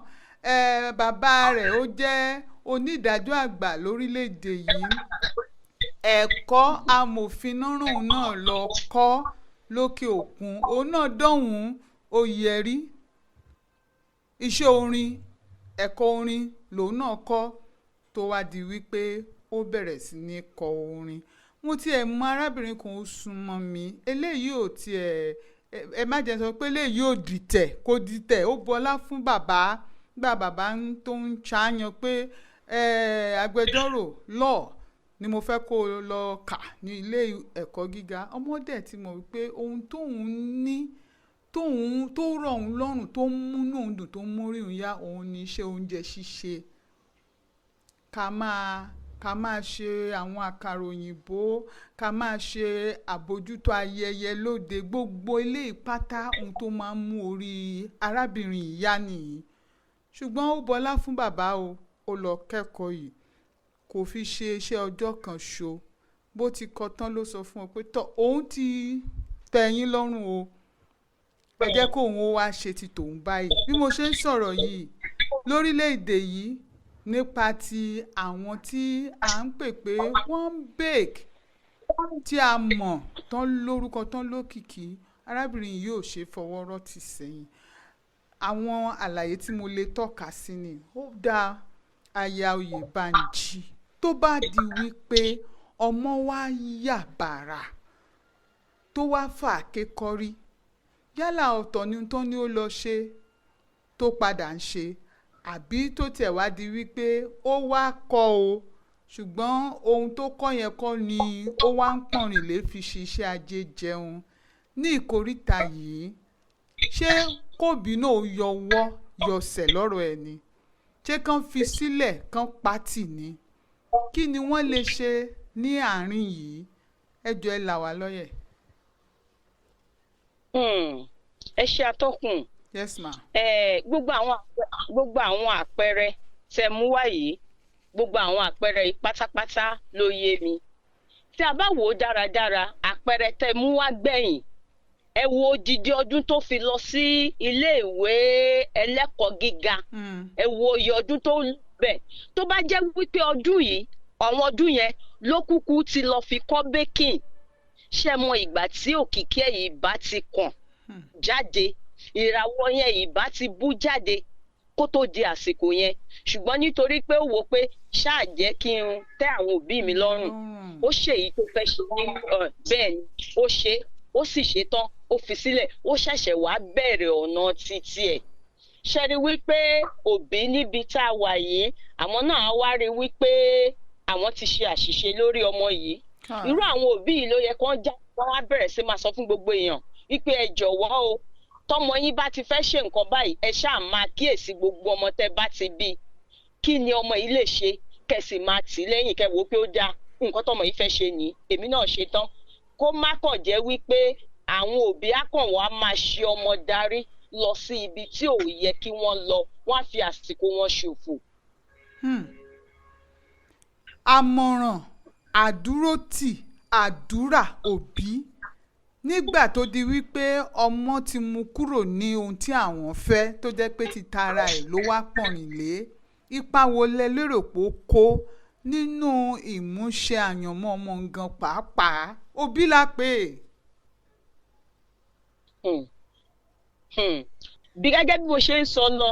bàbá rẹ̀ ó jẹ́ onídàájọ́ àgbà lórílẹ̀‐èdè yìí ẹ̀kọ́ amòfin náà lọ kọ́ lókè òkun òun náà dọ̀hún oyèrí iṣẹ́ orin ẹ̀kọ́ orin lòun náà kọ́ tó wá di wípé ó bẹ̀rẹ̀ sí ní kọ orin mo tiẹ̀ mọ arábìnrin kan ó súnmọ́ mi eléyìí ò tiẹ̀ ẹ má jẹ́ sọ pé eléyìí ò dìtẹ̀ kò dìtẹ̀ ó bọlá fún bàbá gbà bàbá tó ń ṣàyàn pé agbẹjọ́rò law ni mo fẹ́ kó lọ kà ní ilé ẹ̀kọ́ gíga ọmọdé ti mọ̀ wípé ohun tóun ní tó rọ̀ òun lọ́rùn tó ń múnú òun dùn tó ń mórí òun yá òun ní iṣẹ́ oúnjẹ ṣíṣe ká máa ṣe àwọn àkàrà òyìnbó ká máa ṣe àbójútó ayẹyẹ lóde gbogbo ilé ìpátá ohun tó máa ń mú orí arábìnrin ìyá nìyí ṣùgbọ́n ó bọlá fún bàbá ó lọ kẹ́kọ̀ọ́ yìí kò fi ṣe iṣẹ́ ọjọ́ kan ṣo bó ti kọ tán ló sọ fún ọ pé tọ́ òun ti tẹ́yín lọ́rùn o ẹ jẹ́ kó òun ó wá ṣe ti tòun báyìí bí mo ṣe ń sọ̀rọ̀ yìí lórílẹ̀‐èdè yìí nípa ti àwọn tí à ń pè pé wọ́n ń bake tí a mọ̀ tán lórúkọ tán lókìkí arábìnrin yìí ò ṣe fọwọ́ rọ́ tì sẹ́yìn àwọn àlàyé tí mo lè tọ́ka sí ni ó dá aya Oyèbánjí tó bá di wípé ọmọ wa yà bàrà tó wá fà kékọ́rí yálà ọ̀tọ̀ ni tó ní ó lọ ṣe tó padà ń ṣe àbí tó tẹ̀ wá di wípé ó wá kọ́ o ṣùgbọ́n ohun tó kọ́ yẹn kọ́ ni ó wá ń pọ̀nrìn lè fi ṣiṣẹ́ ajé jẹun ní ìkóríta yìí ṣé kóbì náà yọwọ́ yọsẹ̀ lọ́rọ̀ ẹ̀ ni ṣé kán fi sílẹ̀ kán pátì ni kí ni wọ́n lè ṣe ní àárín yìí ẹ jọ̀ọ́ ẹ là wá lóye. ẹ ṣe atọ́kùn. Yes ma. gbogbo àwọn àpẹẹrẹ tẹ́ mú wá yìí gbogbo àwọn àpẹẹrẹ yìí pátápátá ló yé mi tí a bá wò ó dáradára àpẹẹrẹ tẹ́ mú wá gbẹ̀yìn ẹ wo odidi ọdún tó fi lọ sí iléèwé ẹlẹ́kọ̀ọ́ gíga ẹ wo iye ọdún tó bẹ̀ tó bá jẹ́ wípé ọdún yìí àwọn ọdún yẹn ló kúkú ti lọ fi kọ́ baking ṣe mọ ìgbà tí òkìkí ẹ̀ yìí bá ti kàn jáde ìràwọ̀ yẹn yìí bá ti bú jáde kó tó di àsìkò yẹn ṣùgbọ́n nítorí pé ó wò pé ṣáà jẹ́ kí n tẹ́ àwọn òbí mi lọ́rùn ó ṣe èyí tó fẹ́ ṣe ní bẹ́ẹ̀ ni ó ṣe ó sì ṣe tán ó fi sílẹ̀ ó ṣẹ̀ṣẹ̀ wá bẹ̀rẹ̀ ọ̀nà títí ẹ̀ ṣe rí wípé òbí níbi tá a wà yìí àwọn náà wá rí wípé àwọn ti ṣe àṣìṣe lórí ọmọ yìí irú àwọn òbí yìí ló yẹ kó já wọn wá bẹ̀rẹ̀ sí máa sọ fún gbogbo èèyàn wípé ẹ jọ̀wọ́ o tọmọ yín bá ti fẹ́ ṣe nǹkan báyìí ẹ ṣáà máa kíyèsí gbogbo ọmọ tẹ́ bá ti bí kí ni ọmọ yìí lè ṣe kẹsì máa tì í lẹ́yìn kẹ́ wò ó pé ó dáa nǹkan tọmọ yìí fẹ́ ṣe nìyí èmi náà ṣe tán kó má kàn jẹ́ wípé àwọn òbí akàn wá máa ṣe ọmọ darí lọ sí ibi tí ò yẹ kí wọ́n lọ wọ́n á fi àsìkò wọn ṣòfò. àmọ̀ràn àdúrótì àdúrà òbí nígbà tó di wípé ọmọ ti mú kúrò ní ohun tí àwọn fẹ́ tó jẹ́ pé ti tara ẹ̀ ló wá pọ̀nrìn lé ipa wo lẹ lérò pé ó kó nínú ìmúṣẹ àyànmọ́ ọmọ gan pàápàá òbí la pè é. Bí gẹ́gẹ́ bí mo ṣe ń sọ lọ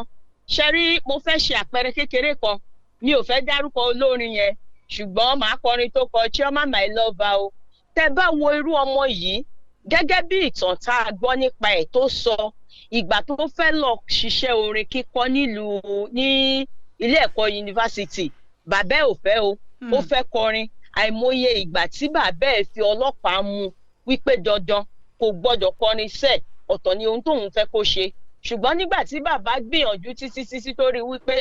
ṣe rí mo fẹ́ ṣe àpẹẹrẹ kékeré kan mi ò fẹ́ dárúkọ olórin yẹn ṣùgbọ́n màá kọrin tó kọ Chioma My Lover o tẹ́ bá wo irú ọmọ yìí gẹ́gẹ́ bí ìtàn tá a gbọ́ nípa ẹ̀ tó sọ ìgbà tó fẹ́ lọ ṣiṣẹ́ orin kíkọ ní ilé ẹ̀kọ́ yunifásitì bàbá ẹ̀ ò fẹ́ o ó fẹ́ kọrin àìmọye ìgbà tí bàbá ẹ̀ fi ọlọ́pàá mú wípé dandan kò gbọ́dọ̀ kọrin sẹ́ẹ̀ ọ̀tọ̀ ni ohun tóun fẹ́ kó ṣe ṣùgbọ́n nígbà tí bàbá gbìyànjú títí tó rí wípé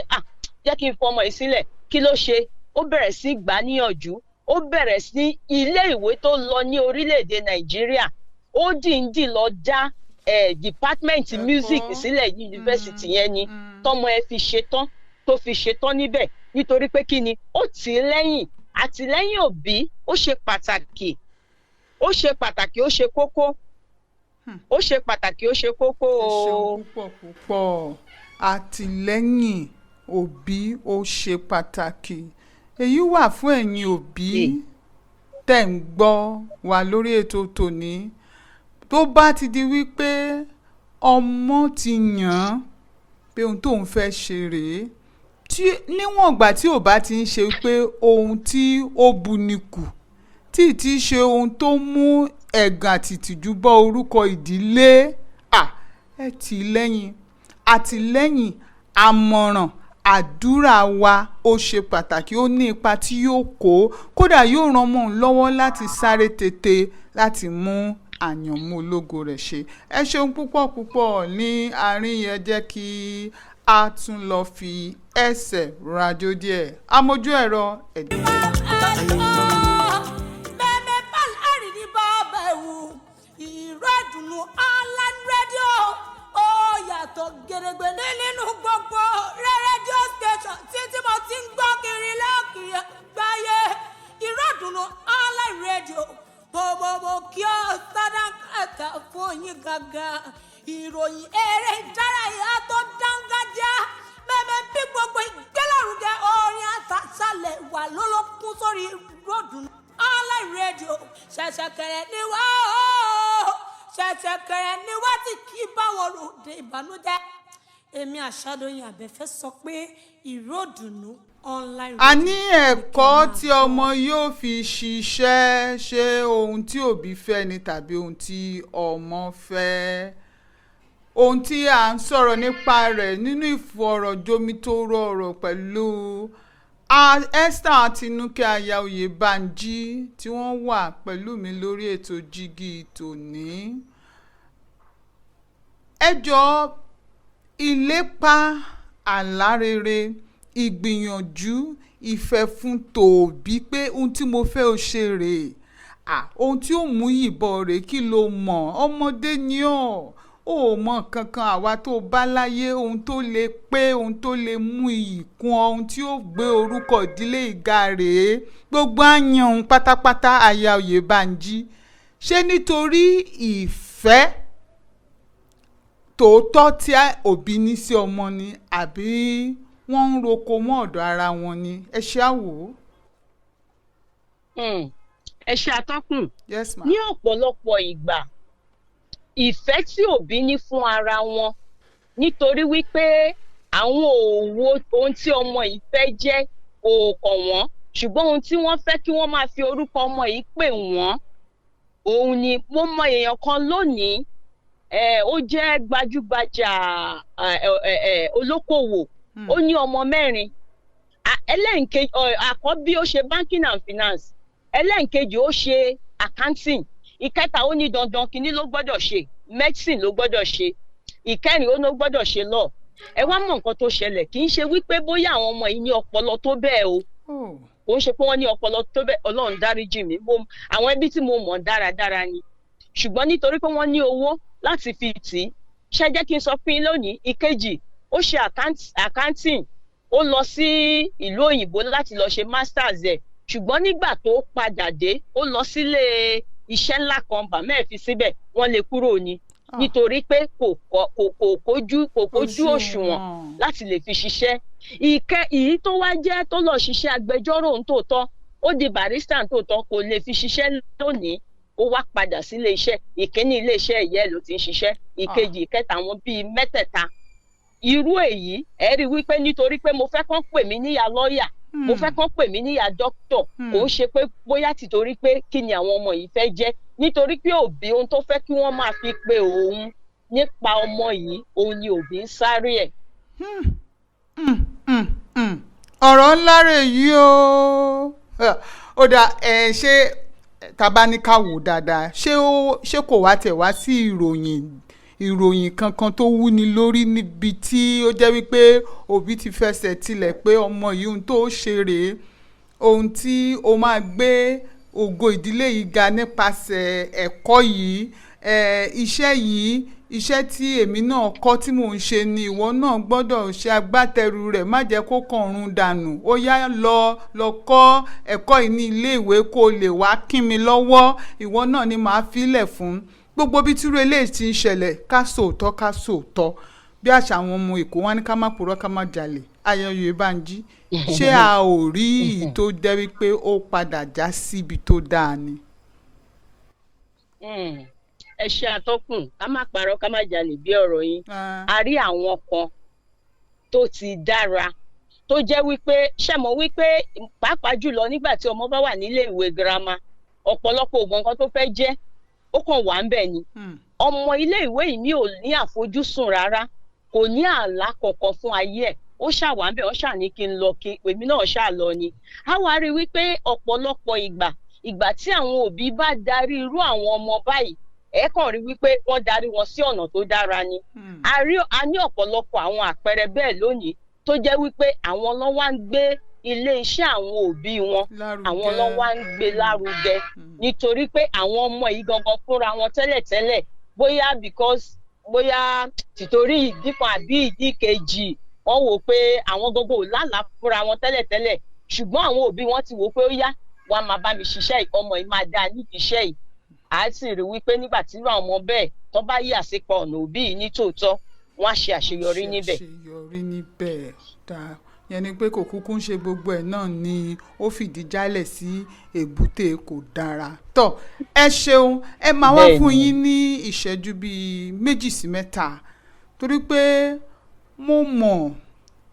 jẹ́ kí n fọmọ yìí sílẹ̀ kí ló ṣe ó bẹ̀rẹ̀ sí gbà níyànjú ó bẹ̀rẹ̀ sí ilé ìwé tó lọ ní orílẹ̀-èdè Nàìjíríà ó dìídì lọ dá department music sílẹ̀ yunifásitì yẹn ni tọmọ ẹ fi ṣetán tó fi ṣetán níbẹ̀ nítorí pé kí ni ó tì í lẹ́yìn àtìlẹ́yìn òbí ó ṣe pàtàkì ó ṣe kókó ó ṣe pàtàkì ó ṣe kókó o. ẹ ṣeun púpọ̀ àtìlẹ́yìn òbí ó ṣe pàtàkì èyí wà fún ẹ̀yin òbí tẹ̀ ń gbọ́ wà lórí ètò tòní tó bá ti di wípé ọmọ ti yàn án pé ohun tóun fẹ́ ṣe rèé tí níwọ̀n ìgbà tí ò bá ti ń ṣe pé ohun tí ó buni kù tí ì ti ṣe ohun tó mú ẹ̀gàn àti ìtìjú bọ́ orúkọ ìdílé ẹ tì í lẹ́yìn àtìlẹ́yìn àmọ̀ràn àdúrà wa ó ṣe pàtàkì ó ní ipa tí yóò kó kódà yóò ran ọmọ òun lọ́wọ́ láti sáré tètè láti mú àyànmọ́ ológo rẹ̀ ṣe ẹ ṣeun púpọ̀ ní àárín yẹn jẹ́ kí a tún lọ fi ẹsẹ̀ rajò díẹ̀ amójú ẹ̀rọ ẹ̀dínwó. Gèrègbè nínú gbogbo rédíò station tí mo ti ń gbọ́ kiri lẹ́kìrì gbáyé ìrọ̀dùnú online radio gbogbo kí ó sádà kàkà fún yín gangan ìròyìn eré ìdárayá tó dángájá mẹ́mẹ́ bí gbogbo ìgbélárugẹ orin àtàṣàlẹ̀ wà lólókun sórí ìrọ̀dùnú online radio ṣẹ̀ṣẹ̀kẹ̀rẹ̀ ni wá ṣẹ̀ṣẹ̀kẹ̀rẹ̀ ni wá tí kì í bá wọn ròde ìbànújẹ́ èmi Àṣàdòyìn Àbẹ̀fẹ́ sọ pé ìròdùnú online. a ní ẹ̀kọ́ tí ọmọ yóò fi ṣiṣẹ́ ṣe ohun tí òbí fẹ́ ni tàbí ohun tí ọmọ fẹ́ ohun tí à ń sọ̀rọ̀ nípa rẹ̀ nínú ìfọ̀rọ̀jomitoro ọ̀rọ̀ pẹ̀lú Esther Àtinúkẹ́ aya Oyèbánjí tí wọ́n wà pẹ̀lú mi lórí ètò Jígí tòní. ẹ jọ̀ọ́ ìlépa àlá rere ìgbìyànjú ìfẹ́ fún tòbí pé ohun tí mo fẹ́ ó ṣe rèé ohun tí ó mú ìbọn rèé kí ló mọ̀ ọmọdé ni ọ́ ò mọ̀ kankan àwa tó bá láyé ohun tó lè pé ohun tó lè mú iyì kún ọ ohun tí ó gbé orúkọ ìdílé ìga rèé gbogbo àyàn òun pátápátá aya Oyèbánjí ṣé nítorí ìfẹ́ tòótọ́ tí òbí ní sí ọmọ ni àbí wọ́n ń roko mọ́ ọ̀dọ̀ ara wọn ni ẹ ṣe àwò. ẹ ṣe atọ́kùn yes ma. ní ọ̀pọ̀lọpọ̀ ìgbà ìfẹ́ tí òbí ní fún ara wọn nítorí wípé àwọn òwò ohun tí ọmọ yìí fẹ́ jẹ́ òòkàn wọn ṣùgbọ́n ohun tí wọ́n fẹ́ kí wọ́n máa fi orúkọ ọmọ yìí pè wọ́n òun ni mo mọ èèyàn kan lónìí ó jẹ́ gbajúgbajà olókòwò ó ní ọmọ 4 ẹlẹ́nkejì àkọ́bí ó ṣe banking and finance ẹlẹ́nkejì ó ṣe accounting ìkẹta ó ní dandan kínní ló gbọ́dọ̀ ṣe medicine ló gbọ́dọ̀ ṣe ìkẹrin ó ló gbọ́dọ̀ ṣe law ẹ wá mọ̀ nǹkan tó ṣẹlẹ̀ kì í ṣe wípé bóyá àwọn ọmọ yìí ní ọpọlọ tó bẹ́ẹ̀ o kò ń ṣe pé wọ́n ní ọpọlọ tó bẹ́ẹ̀ Ọlọ́run dáríjì mí àwọn ẹbí tí mo mọ̀ dáradára ni ṣùgbọ́n nítorí pé wọ́n ní owó láti fi tì í ṣe jẹ́ kí n sọ fún yín lónìí ìkejì ó ṣe accounting ó lọ sí ìlú òyìnbó láti lọ ṣe masters ẹ̀ ṣùgbọ́n nígbà tó padà dé ó lọ sílé iṣẹ́ ńlá kan bàmá ẹ̀ fi síbẹ̀ wọ́n lè kúrò ní nítorí pé kò kójú òṣùwọ̀n láti lè fi ṣiṣẹ́. Èyí tó wá jẹ́ tó lọ ṣiṣẹ́ agbẹjọ́rò nítòótọ́ ó di barista nítòótọ́ kò lè fi ṣiṣẹ́ lónìí ó wá padà sílé iṣẹ́. Ìkíní ilé iṣẹ́ ìyá ẹ̀ ló ti ń ṣiṣẹ́, ìkejì ìkẹta wọn bíi mẹ́tẹ̀ẹ̀ta. Irú èyí ẹ rí wípé nítorí pé mo fẹ́ kán pè mí níyà lọ́ọ̀yà mo fẹ́ kán pè mí níyà dókítọ̀ kò ń ṣe pé bóyá tìtorí pé kí ni àwọn ọmọ yìí fẹ́ jẹ́, nítorí pé òbí ohun tó fẹ́ kí wọ́n máa fi pe òun nípa ọmọ yìí òun ni òbí ń sáré ẹ̀. ọ̀rọ̀ ńlá rẹ̀ yìí ó dà ṣé tabaníkà wò dáadáa ṣé kò wá tẹ̀ wá sí ìròyìn kankan tó wúni lórí níbi tí ó jẹ́ wípé òbí ti fẹsẹ̀ tilẹ̀ pé ọmọ yìí ohun tó ṣe rèé, ohun tí ó máa gbé ògo ìdílé yìí ga nípasẹ̀ ẹ̀kọ́ yìí, iṣẹ́ yìí, iṣẹ́ tí èmi náà kọ́ tí mò ń ṣe ni ìwọ náà gbọ́dọ̀ ṣe agbátẹrù rẹ̀, má jẹ́ kó kàn run dànù, ó yá lọ kọ́ ẹ̀kọ́ yìí ní ilé ìwé kó lè wá kín mi lọ́wọ́, ìwọ náà ni màá filẹ̀ fún. Gbogbo bí túrú eléyìí ti ń ṣẹlẹ̀ ká sòótọ́ bí àṣà àwọn ọmọ Èkó wọn ní ká má purọ́ ká má jalè. Ayọ̀yè Bánjí, ṣé a ò rí èyí tó jẹ́ wípé ó padà já síbi tó dáa ni? Ẹ ṣe atọ́kùn ká má parọ́ ká má jalè bí ọ̀rọ̀ yín. A rí àwọn kan tó ti dára tó jẹ́ wípé ṣẹ̀mọ̀ wípé pàápàá jùlọ nígbà tí ọmọ bá wà nílé ìwé girama ọ̀pọ̀lọpọ̀ ògbọ́n nǹkan tó fẹ́ jẹ́ ó kàn wà ń bẹ̀ ni. Ọmọ ilé ìwé yìí mi ò ní àfojúsùn rárá, kò ní àlá kankan fún ayé ẹ̀, ó ṣàwà ń bẹ̀ ó ṣà ní kí n lọ kí èmi náà ṣà lọ ni. A wá rí wípé ọ̀pọ̀lọpọ̀ ìgbà tí àwọn òbí bá darí irú àwọn ọmọ báyìí ẹ kàn rí wípé wọ́n darí wọn sí ọ̀nà tó dára ni. A ní ọ̀pọ̀lọpọ̀ àwọn àpẹẹrẹ bẹ́ẹ̀ lónìí tó jẹ́ wípé àwọn ló wá ń gbé ilé iṣẹ́ àwọn òbí wọn àwọn ló wá ń gbé lárugẹ nítorí pé àwọn ọmọ yìí gangan fúnra wọn tẹ́lẹ̀tẹ́lẹ̀ bóyá tìtorí ìdí kan àbí ìdí kejì wọ́n wò pé àwọn gbogbo ò lálàá fúnra wọn tẹ́lẹ̀tẹ́lẹ̀ ṣùgbọ́n àwọn òbí wọn ti wò pé ó yá wọ́n máa bá mi ṣiṣẹ́ ọmọ yìí máa dáa nídìí iṣẹ́ yìí. A sì rí wípé nígbà tí irú àwọn ọmọ bẹ́ẹ̀ tó bá yí àsepọ̀ ọ̀nà òbí yìí ní tòótọ́ wọ́n á ṣe àṣeyọrí níbẹ̀. Yẹn ni pé kò kúkú ń ṣe gbogbo ẹ̀ náà ni ó fìdí jálẹ̀ sí èbúté kò dára. Tọ́ ẹ ṣeun, ẹ máa wá fún yín ní ìṣẹ́jú bíi 2 sí 3 torí pé mo mọ̀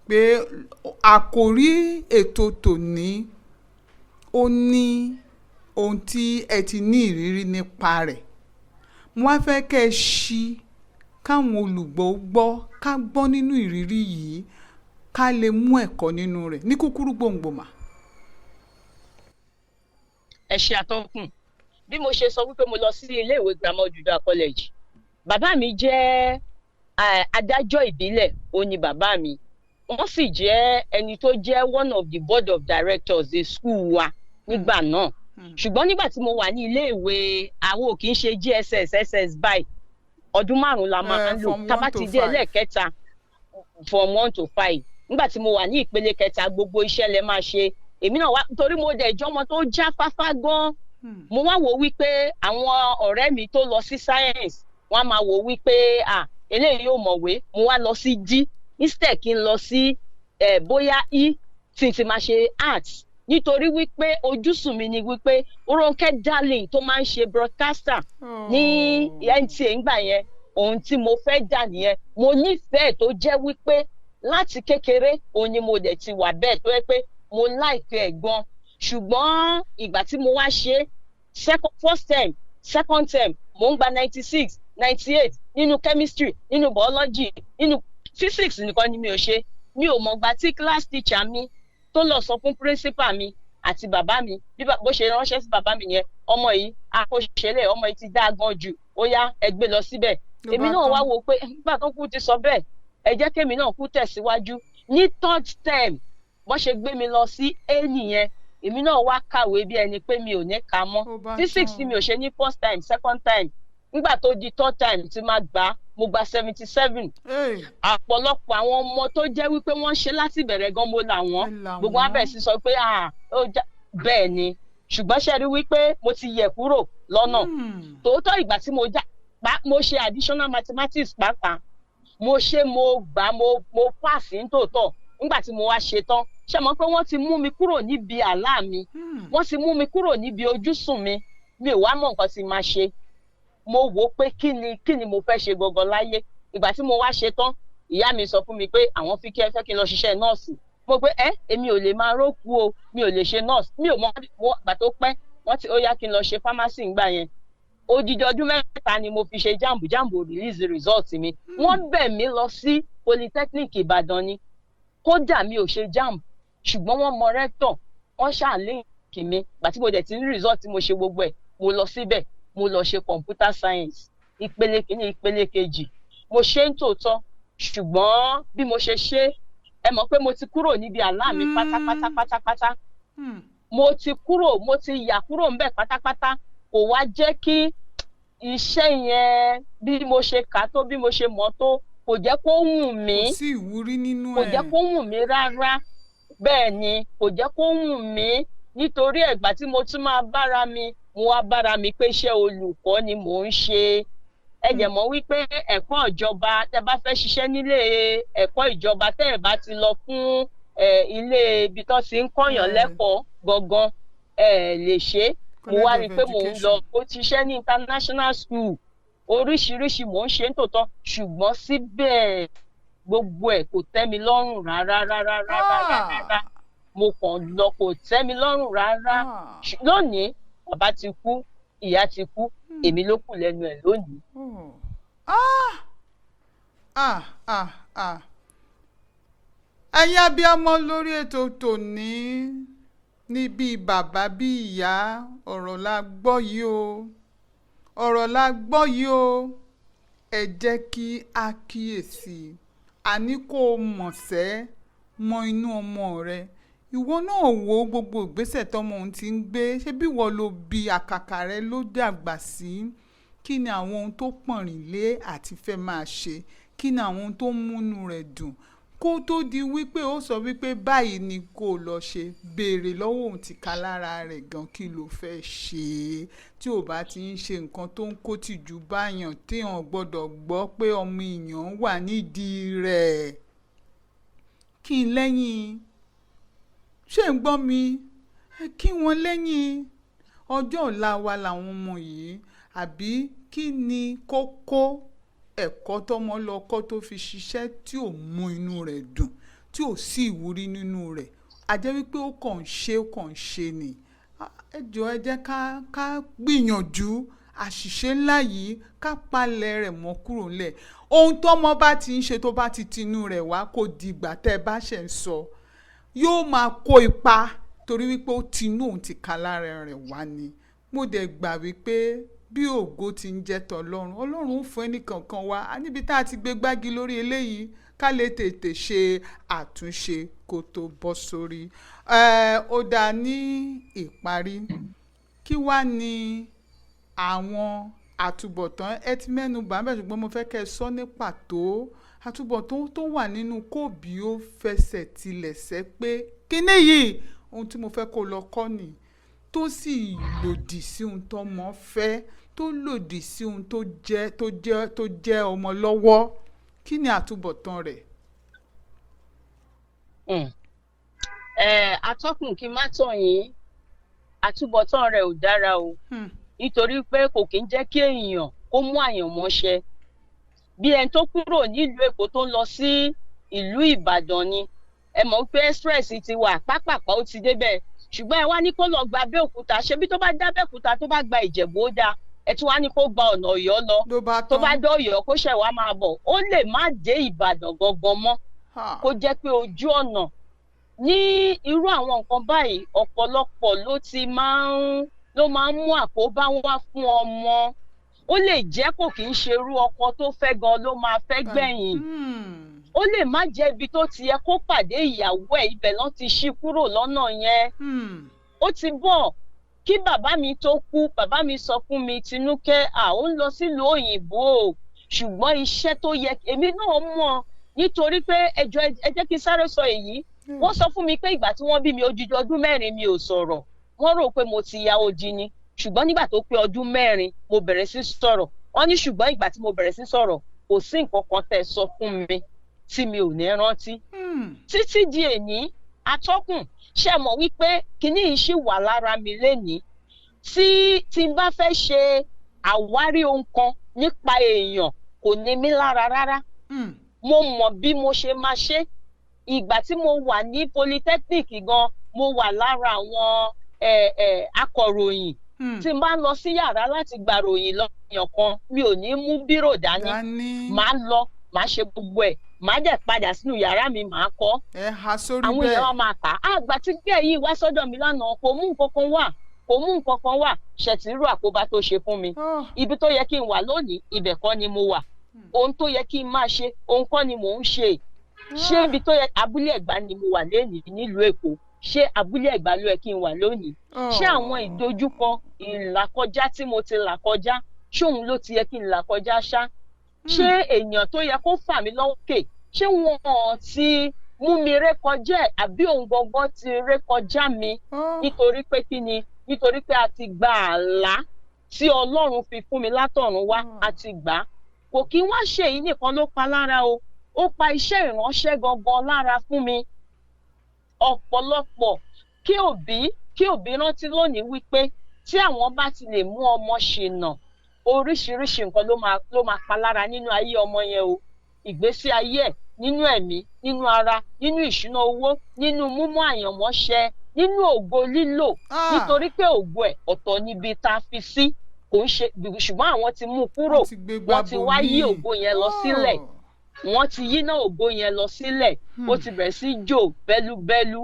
pé àkòrí ètò tòní ó ní ohun tí ẹ ti ní ìrírí nípa rẹ̀. Mo wá fẹ́ kẹ́ ẹ ṣí káwọn olùgbọ́ gbọ́ ká gbọ́ nínú ìrírí yìí ká lè mú ẹ̀kọ́ nínú rẹ̀ ní kúkúrú gbòǹgbòmà. Ẹ ṣe atọ́kùn bí mo ṣe sọ wípé mo lọ sí ilé ìwé girama Odùduwà college. Bàbá mi jẹ́ adájọ́ ìbílẹ̀ ó ní bàbá mi, wọ́n sì jẹ́ ẹni tó jẹ́ one of the board of directors the school wa nígbà náà. Ṣùgbọ́n nígbà tí mo wà ní ilé ìwé àwọn ò kì í ṣe GSS SS by ọdún 5 la máa ń lò tá bá ti dé ẹlẹ́ẹ̀kẹta from 1 to 5. Nígbà tí mo wà ní ìpele kẹta gbogbo iṣẹ́ lẹ máa ṣe. Èmi náà wá torí mo dẹ̀ jọmọ tó já fáfá gan. Mo wá wò wípé àwọn ọ̀rẹ́ mi tó lọ sí science wọ́n á máa wò wípé eléyìí yóò mọ̀wé, mo wá lọ sí D instead kí n lọ sí bóyá E tí n ti máa ṣe arts nítorí wípé ojúsùn mi ni wípé Rónkẹ́ Darling tó máa ń ṣe broadcaster ní NTA ńgbà yẹn ohun tí mo fẹ́ dà nìyẹn. Mo nífẹ̀ẹ́ tó jẹ́ wípé láti kékeré òun ni mo dẹ̀ ti wà bẹ́ẹ̀ tó yẹ pé mo láìpẹ́ ẹ̀ gan. Ṣùgbọ́n ìgbà tí mo wá ṣe first term second term mo ń gba 96 98 nínú chemistry nínú biology nínú physics nìkan ni mi ò ṣe. Mi ò mọ̀ gbà tí class teacher mi tó lọ sọ fún principal mi àti bàbá mi bí bó ṣe ránṣẹ́ sí bàbá mi yẹn ọmọ yìí àkóṣẹlẹ̀ ọmọ yìí ti dá gan jù ó yá ẹ gbé lọ síbẹ̀. Èmi náà wá wò pé nígbà tó kú ti sọ bẹ́ẹ̀ ẹ jẹ́ kémi náà kú tẹ̀síwájú. Ní third term bó ṣe gbé mi lọ sí A nìyẹn èmi náà wá kàwé bí ẹni pé mi ò ní kà mọ́. Physics tí mi ò ṣe ní first time second time nígbà tó di third time tí máa gbà mo gba 77. Àpọ̀lọpọ̀ àwọn ọmọ tó jẹ́ wípé wọ́n ṣe láti bẹ̀rẹ̀ gan mo là wọ́n gbogbo wọn bẹ̀ sí sọ pé bẹ́ẹ̀ ni ṣùgbọ́n ṣe rí wípé mo ti yẹ̀ kúrò lọ́nà tòótọ́ ìgbà tí mo ṣe additional mathematics pàápàá mo gbà mo pass ní tòótọ́ nígbà tí mo wá ṣe tán ṣe mọ̀ pé wọ́n ti mú mi kúrò níbi àlá mi wọ́n ti mú mi kúrò níbi ojúsùn mi ò wá mọ̀ nǹkan tí máa ṣe mo wò ó pé kí ni mo fẹ́ ṣe gangan láyé ìgbà tí mo wá ṣe tán ìyá mi sọ fún mi pé àwọn fẹ́ kí n lọ ṣiṣẹ́ nọ́ọ̀sì mo pé èmi ò lè máa rókú o mi ò lè ṣe nọ́ọ̀sì mi ò mọ ìgbà tó pẹ́ wọ́n ti ó yá kí n lọ ṣe pharmacy ńgbà yẹn odidi ọdún 3 ni mo fi ṣe jamb ò release result mi wọ́n bẹ̀ mí lọ sí polytechnic Ìbàdàn ni kódà mi ò ṣe jamb ṣùgbọ́n wọ́n mọ rector wọ́n ṣàlíǹkì mi gbà tí mo dẹ̀ ti ní result mo ṣe gbogbo ẹ̀ mo lọ síbẹ̀ mo lọ ṣe computer science ìpele kìíní ìpele kejì mo ṣe ń tòótọ́ ṣùgbọ́n bí mo ṣe ṣe ẹ mọ̀ pé mo ti kúrò níbi àlá mi pátápátá mo ti yà kúrò ńbẹ̀ pátápátá kò wá jẹ́ kí iṣẹ́ yẹn bí mo ṣe kà tó bí mo ṣe mọ̀ tó kò jẹ́ kó wù mí kò sí ìwúrí nínú ẹ̀ kò jẹ́ kó wù mí rárá bẹ́ẹ̀ ni kò jẹ́ kó wù mí nítorí ẹ̀gbà tí mo tún máa bára mi mo wá bára mi pé iṣẹ́ olùkọ́ ni mò ń ṣe ẹ jẹ́ mọ̀ wípé ẹ̀kọ́ ìjọba tẹ́ bá fẹ́ ṣiṣẹ́ nílé ẹ̀kọ́ ìjọba tẹ́ ẹ̀ bá ti lọ fún ilé ibi tó ti ń kọ́yàn lẹ́kọ̀ọ́ gangan lè ṣe mo wá rí i pé mò ń lọ ó ti ṣiṣẹ́ ní international school oríṣiríṣi mò ń ṣe ń tòótọ́ ṣùgbọ́n síbẹ̀ gbogbo ẹ̀ kò tẹ́ mi lọ́rùn rárá mo kàn lọ kò tẹ́ mi lọ́rùn rárá lónìí bàbá ti kú ìyá ti kú èmi ló kù lẹ́nu ẹ̀ lónìí. ẹ̀yin abiyamọ lórí ètò tòní ní bíi bàbá bíi ìyá ọ̀rọ̀ la gbọ́ yìí o ẹ jẹ́ kí a kíyèsí àní kó o mọ̀ṣẹ́ mọ inú ọmọ rẹ ìwọ náà wo gbogbo ìgbésẹ̀ tọmọ òun ti ń gbé ṣé bí wọ́n lo bí àkàkà rẹ ló dàgbà sí kí ni àwọn ohun tó pọ̀nrìn lé àti fẹ́ máa ṣe kí ni àwọn ohun tó múnú rẹ̀ dùn kó tó di wípé ó sọ wípé báyìí ni kó lọ ṣe béèrè lọ́wọ́ òun ti ká lára rẹ̀ gan kí ló fẹ́ ṣe tí ò bá ti ń ṣe nǹkan tó ń kó tìjú báyàn téèyàn gbọ́dọ̀ gbọ́ pé ọmọ èèyàn wà nídìí rẹ̀ kí n lẹ́yìn ṣé ń gbọ́ mi kí wọ́n lẹ́yìn ọjọ́ ọ̀la wa làwọn ọmọ yìí àbí kí ni kókó ẹ̀kọ́ tọ́mọ lọ kọ́ tó fi ṣiṣẹ́ tí ò mú inú rẹ̀ dùn tí ò sí ìwúrí nínú rẹ̀ a jẹ́ wípé ó kàn ń ṣe ni ẹ jọ̀ọ́ ẹ jẹ́ ká gbìyànjú àṣìṣe ńlá yìí ká palẹ̀ rẹ̀ mọ́ kúrò ńlẹ̀ ohun tọ́mọ bá ti ń ṣe tó bá ti tinú rẹ̀ wá kó dìgbà tẹ́ ẹ bá ṣe ń sọ yóò máa kó ipa torí wípé ó tinú òun ti ká lára rẹ̀ wá ni mo dẹ̀ gbà wípé bí ògo ti ń jẹ́ tọlọ́run ọlọ́run ń fún ẹnìkankan wa a níbi tá a ti gbé gbági lórí eléyìí ká lè tètè ṣe àtúnṣe kó tó bọ́ sórí ó dá ní ìparí kí wá ní àwọn àtúbọ̀tán ẹ ti mẹ́nu bà bẹ́ẹ̀ ṣùgbọ́n mo fẹ́ kẹ́ ẹ sọ ní pàtó àtúbọ̀tán tó wà nínú kóòbí ó fẹsẹ̀ tilẹ̀sẹ̀ pé kíní yìí ohun tí mo fẹ́ kó lọ kọ́ nìyí tó sì lòdì sí ohun tó mọ̀ fẹ́ tó lòdì sí ohun tó jẹ́ ọmọ lọ́wọ́ kí ni àtúbọ̀tán rẹ̀. atọ́kùn kí n má tàn yín àtúbọ̀tán rẹ̀ ò dára o nítorí pé kò kí ń jẹ́ kí èèyàn kó mú àyànmọ́ṣẹ bí ẹni tó kúrò nílùú Èkó tó ń lọ sí ìlú Ìbàdàn ni ẹ mọ̀ pé express ti wà pápápá ó ti débẹ̀ ṣùgbọ́n ẹ wá ní kó lọ gba Abẹ́òkúta ṣebí tó bá dá Abẹ́òkúta tó bá gba Ìjẹ̀bú ó dáa ẹ tún wá ní kó gba ọ̀nà Ọ̀yọ́ lọ tó bá dé Ọ̀yọ́ kó ṣẹ̀ wá máa bọ̀ ó lè má dé Ìbàdàn gangan mọ́ kó jẹ́ pé ojú ọ̀nà ní irú àwọn nǹkan báyìí ọ̀pọ̀lọpọ̀ ló máa ń mú àkóbá wá fún ọmọ ó lè jẹ́ kò kí ń ṣerú ọkọ tó fẹ́ gan ló máa fẹ́ gbẹ̀yìn ó lè má jẹ́ ibi tó ti yẹ kó pàdé ìyàwó ẹ̀ ibẹ̀ lọ́n ti ṣí kúrò lọ́nà yẹn ó ti bọ̀ kí bàbá mi tó kú bàbá mi sọ fún mi Tinúkẹ́ ó ń lọ sílùú òyìnbó ṣùgbọ́n iṣẹ́ tó yẹ èmi náà mọ̀ nítorí pé ẹ jẹ́ kí n sáré sọ èyí wọ́n sọ fún mi pé ìgbà tí wọ́n bí mi odidi ọdún 4 mi ò sọ̀rọ̀ wọ́n rò pé mo ti ya odi ni ṣùgbọ́n nígbà tó pé ọdún 4 mo bẹ̀rẹ̀ sí sọ̀rọ̀ wọ́n ní ṣùgbọ́n ìgbà tí mo bẹ̀rẹ̀ sí sọ̀rọ̀ kò sí nǹkan kan tẹ́ sọ fún mi tí mi ò ní rántí títí di èní atọ́kùn ṣe mọ̀ wípé kíní yìí ṣì wà lára mi lénìí tí n bá fẹ́ ṣe àwárí ohun kan nípa èèyàn kò ní mí lára rárá mo mọ̀ bí mo ṣe máa ṣe ìgbà tí mo wà ní polytechnic gan mo wà lára àwọn akọ̀ròyìn tí n bá lọ sí yàrá láti gbàròyìn lọ́yàn kan mi ò ní mú bírò dání màá lọ màá ṣe gbogbo ẹ̀ màá dẹ̀ padà sínú yàrá mi màá kọ àwọn èèyàn wa máa kà á àgbà tí gbé yìí wá sọ́dọ̀ mi lánàá kò mú nǹkan kan wà ṣètìrú àkóbá tó ṣe fún mi ibi tó yẹ kí n wà lónìí ibẹ̀ kọ́ ni mo wà ohun tó yẹ kí n máa ṣe ohun kọ́ ni mò ń ṣe ṣé ibi tó yẹ abúlé Ẹ̀gbá ni mo wà lénìí nílùú Èkó ṣé abúlé Ẹ̀gbá ló yẹ kí n wà lónìí ṣé àwọn ìdojúkọ ìlàkọjá tí mo ti là kọjá ṣé òun ló ti yẹ kí n là kọjá ṣá ṣé èèyàn tó yẹ kó fà mí lọ́kè ṣé wọn ti mú mi rékọjá àbí òun gbọgbọ́ ti rékọjá mi nítorí pé kí ni nítorí pé a ti gba àlá tí Ọlọ́run fi fún mi látọ̀run wá a ti gbà á kò kí wá ṣe èyí nìkan ló pa lára o ó pa iṣẹ́ ìránṣẹ́ gangan lára fún mi ọ̀pọ̀lọpọ̀ kí òbí rántí lónìí wípé tí àwọn bá ti lè mú ọmọ ṣìnà oríṣiríṣi nǹkan ló máa pa lára nínú ayé ọmọ yẹn o ìgbésí ayé ẹ̀ nínú ẹ̀mí nínú ara nínú ìṣúná owó nínú múmú àyànmọ́ ṣẹ nínú ògo lílò nítorí pé ògo ẹ̀ ọ̀tọ̀ níbi tá a fi sí kò ń ṣe ṣùgbọ́n àwọn ti mú kúrò wọ́n ti wá yí ògo yẹn lọ sílẹ̀ wọ́n ti yí náà ògo yẹn lọ sílẹ̀ ó ti bẹ̀rẹ̀ sí jò bẹ́lúbẹ́lú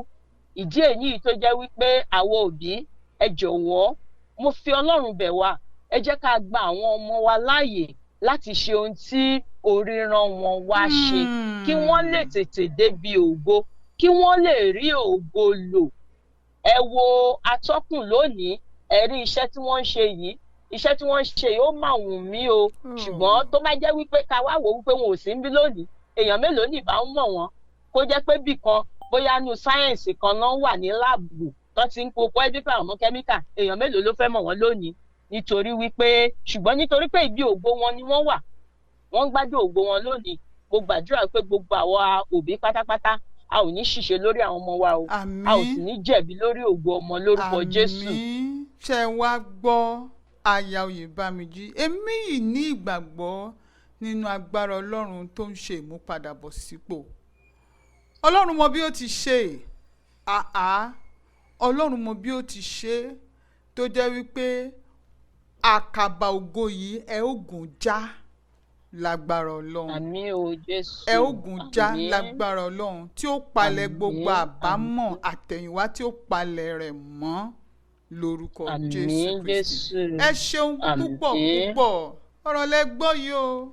ìdí èyí tó jẹ́ wípé àwọn òbí ẹ jọ̀wọ́ mo fi Ọlọ́run bẹ̀ wá ẹ jẹ́ ká gba àwọn ọmọ wa láàyè láti ṣe ohun tí orí rán wọn wá ṣe kí wọ́n lè tètè débi ògo kí wọ́n lè rí ògo lò ẹ wo atọ́kùn lónìí ẹ rí iṣẹ́ tí wọ́n ń ṣe yìí iṣẹ́ tí wọ́n ń ṣe yìí ó mà wù mí o ṣùgbọ́n tó bá jẹ́ wípé ká wá wò wípé wọn ò sí níbí lónìí èèyàn mélòó ní ìbá ń mọ̀ wọ́n kó jẹ́ pé bì kan bóyá nu sáyẹ̀nsì kan náà wà ní láàbù tó ti ń kókó ẹ́dípà ọmọ kẹ́míkà èèyàn mélòó ló fẹ́ mọ̀ wọ́n lónìí nítorí wípé ṣùgbọ́n nítorí pé ibi ògo wọn ni wọ́n wà wọ́n ń gbádùn ògo wọn lónìí mo gbàdúrà pé gbogbo àwa òbí pátápátá a ò ní ṣìṣe lórí àwọn ọmọ wa o a ò sì ní jẹ̀bi lórí ògo ọmọ lórúkọ Jésù. ṣe wá gbọ́ aya Oyèbámijí èmi yìí ní ìgbàgbọ́ nínú agbára Ọlọ́run tó ń ṣe ìmúpadàbọ̀sípò Ọlọ́run mọ bí ó ti ṣe Ọlọ́run mọ bí ó ti ṣe tó jẹ́ wípé àkàbà ògo yìí ẹ ó gùn já lágbára Ọlọ́run àmín o Jésù ẹ ó gùn já lágbára Ọlọ́run tí ó palẹ̀ gbogbo àbámọ̀ àtẹ̀yìnwá tí ó palẹ̀ rẹ̀ mọ́ lórúkọ Jésù Kristi ẹ ṣeun púpọ̀ púpọ̀ ọ̀rọ̀ lẹ gbọ́ yìí o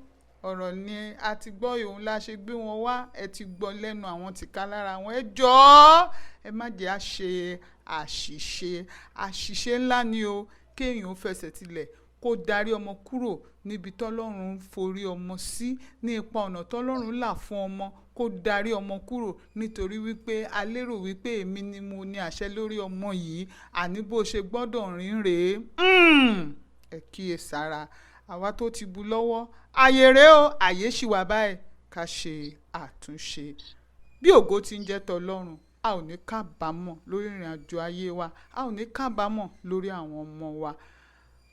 ọ̀rọ̀ ni a ti gbọ́ yìí òun la ṣe gbé wọn wá ẹ ti gbọ́ lẹ́nu àwọn tìka lára wọn ẹ jọ̀ọ́ ẹ má jẹ́ à ṣe àṣìṣe ńlá ni o kéèyàn fẹsẹ̀ tilẹ̀ kó darí ọmọ kúrò níbi tọ́lọ́run ń forí ọmọ sí ní ipa ọ̀nà tọ́lọ́run là fún ọmọ kó darí ọmọ kúrò nítorí wípé a lérò wípé èmi ni mo ní àṣẹ lórí ọmọ yìí àní bó ṣe gbọ́dọ̀ rìn rèé ẹ kíyèsára àwa tó ti bu lọ́wọ́ àyè rèé o àyè ṣì wà báyìí ká ṣe àtúnṣe bí ògo ti ń jẹ́ tọ́lọ́run a ò ní kábàámọ̀ lórí ìrìn àjò ayé wa a ò ní kábàámọ̀ lórí àwọn ọmọ wa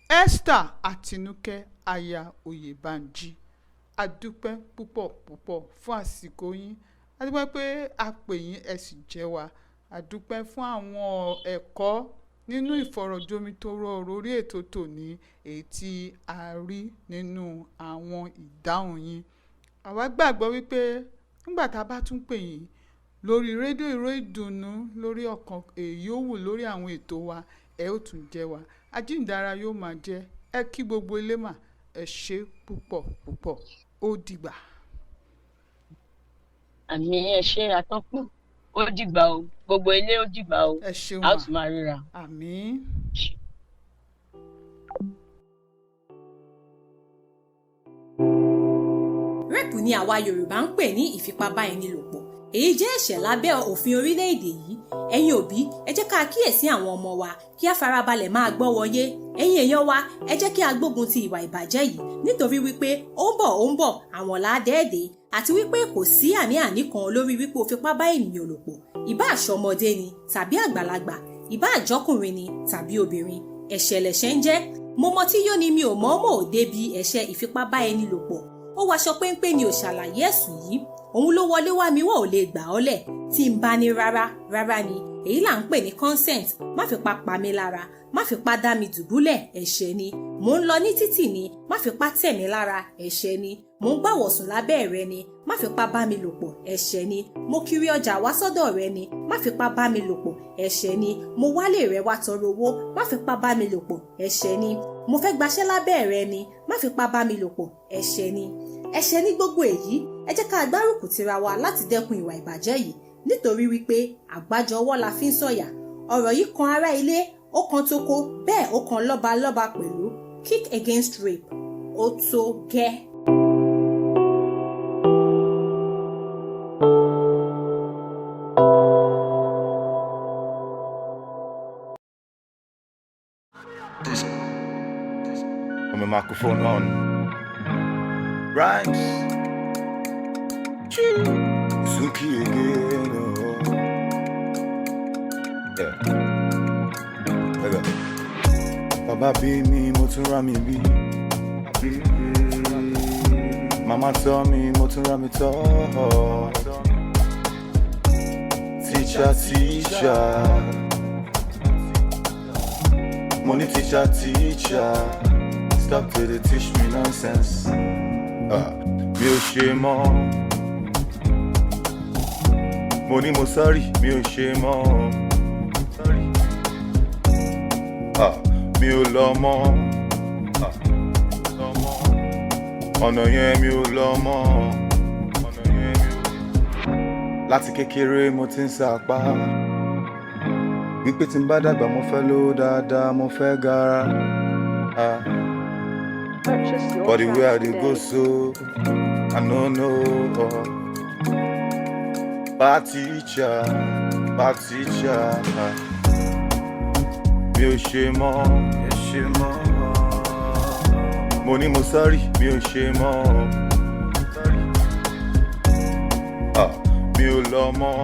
Esther Àtinúkẹ́ aya Oyèbánjí a dúpẹ́ púpọ̀ púpọ̀ fún àsìkò yín a dúpẹ́ pé a pè yín ẹ sì jẹ́ wa a dúpẹ́ fún àwọn ẹ̀kọ́ nínú ìfọ̀rọ̀jomitoro ọ̀rọ̀ orí ètò tòní èyí tí a rí nínú àwọn ìdáhùn yín àwa gbàgbọ́ wípé nígbà tá a bá tún pè yín lórí rédíò ìró ìdùnnú lórí ọ̀kan èyí ó wù lórí àwọn ètò wa ẹ ó tún jẹ́ wa àjíǹdára yóò máa jẹ́ ẹ kí gbogbo ilé mà ẹ ṣe púpọ̀ púpọ̀ ó dìgbà. àmín ẹ ṣe àtọ́kùn ó dìgbà o gbogbo ilé ó dìgbà o ẹ ṣeun a ó tún máa ríra. àmín. rẹ́pù ni àwa Yorùbá ń pè ní ìfipábáẹnilòpọ̀ èyí jẹ́ ẹ̀ṣẹ̀ lábẹ́ òfin orílẹ̀-èdè yìí ẹ̀yin òbí ẹ jẹ́ ká kíyèsí àwọn ọmọ wa kí a farabalẹ̀ máa gbọ́ wọyé ẹ̀yin èèyàn wa ẹ jẹ́ kí a gbógun ti ìwà ìbàjẹ́ yìí nítorí wípé ó ń bọ̀ àwọn làádẹ́ẹ̀dẹ́ àti wípé kò sí àní-àní kan lórí wípé o fipá bá ènìyàn lò pọ̀ ìbá àṣọmọdé ni tàbí àgbàlagbà ìbá àjọkùnrin ni tàbí obìnrin ẹ̀ṣẹ̀ lẹ̀ṣẹ̀ ń jẹ́ mo mọ tí yóò ní mi ò mọ̀ọ́mọ̀ òde bí ẹ̀ṣẹ̀ ìfipá bá ẹni lò pọ̀ ó waṣọ péńpé ni ò ṣàlàyé ẹ̀sùn yìí òun ló wọlé wá mi wọ́n ò lè gbà ọ́ lẹ̀ tí n bá ní rárá ni èyí là ń pè ní consent má fipá pa mí lára má fipá dá mi dùbúlẹ̀ ẹ̀ṣẹ̀ ni mò ń lọ ní títì ni má fipá tẹ̀ mí lára ẹ̀ṣẹ̀ ni mò ń gbàwọ̀sùn lábẹ́ rẹ ni má fipá bá mi lò pọ̀ ẹ̀ṣẹ̀ ni mo kiri ọjà wá sọ́dọ̀ rẹ ni má fipá bá mi lò pọ̀ ẹ̀ṣẹ̀ ni mo wálé rẹ wá tọrọ owó má fipá bá mi lò pọ̀ ẹ̀ṣẹ̀ ni mo fẹ́ gbaṣẹ́ lábẹ́ rẹ ni má fipá bá mi lò pọ̀ ẹ̀ṣẹ̀ ni ẹ̀ṣẹ̀ ní gbogbo èyí ẹ jẹ́ ká gbárùkù tira wa láti dẹ́kun ìwà ìbàjẹ́ yìí nítorí wípé àgbájọ ọwọ́ la fi ń sọ̀yà ọ̀rọ̀ yìí kan ará ilé ó kan toko bẹ́ẹ̀ ó kan lọ́balọ́ba pẹ̀lú kick against rape ó tó gẹ́. On my microphone on. Rhymes. Suki again. Oh. Yeah. Okay. Baba bí mi, mo tún ra mi bí. Mama tọ́ mi, mo tún ra mi tọ́. Teacher. Money teacher. Stop till they teach me nonsense. Mi ò ṣe mọ́. Mo ní mo sorry, mi ò ṣe mọ́. Mi ò lọ mọ́. Ọ̀nà yẹn mi ò lọ mọ́. Láti kékeré mo ti ń sapá. Wípé tí n bá dàgbà mo fẹ́ lówó dáadáa, mo fẹ́ gara. But the way I dey go so, I no know. Bad teacher. Mi ò ṣe mọ́. Mo ní mo sorry, mi ò ṣe mọ́. Mi ò lọ mọ́.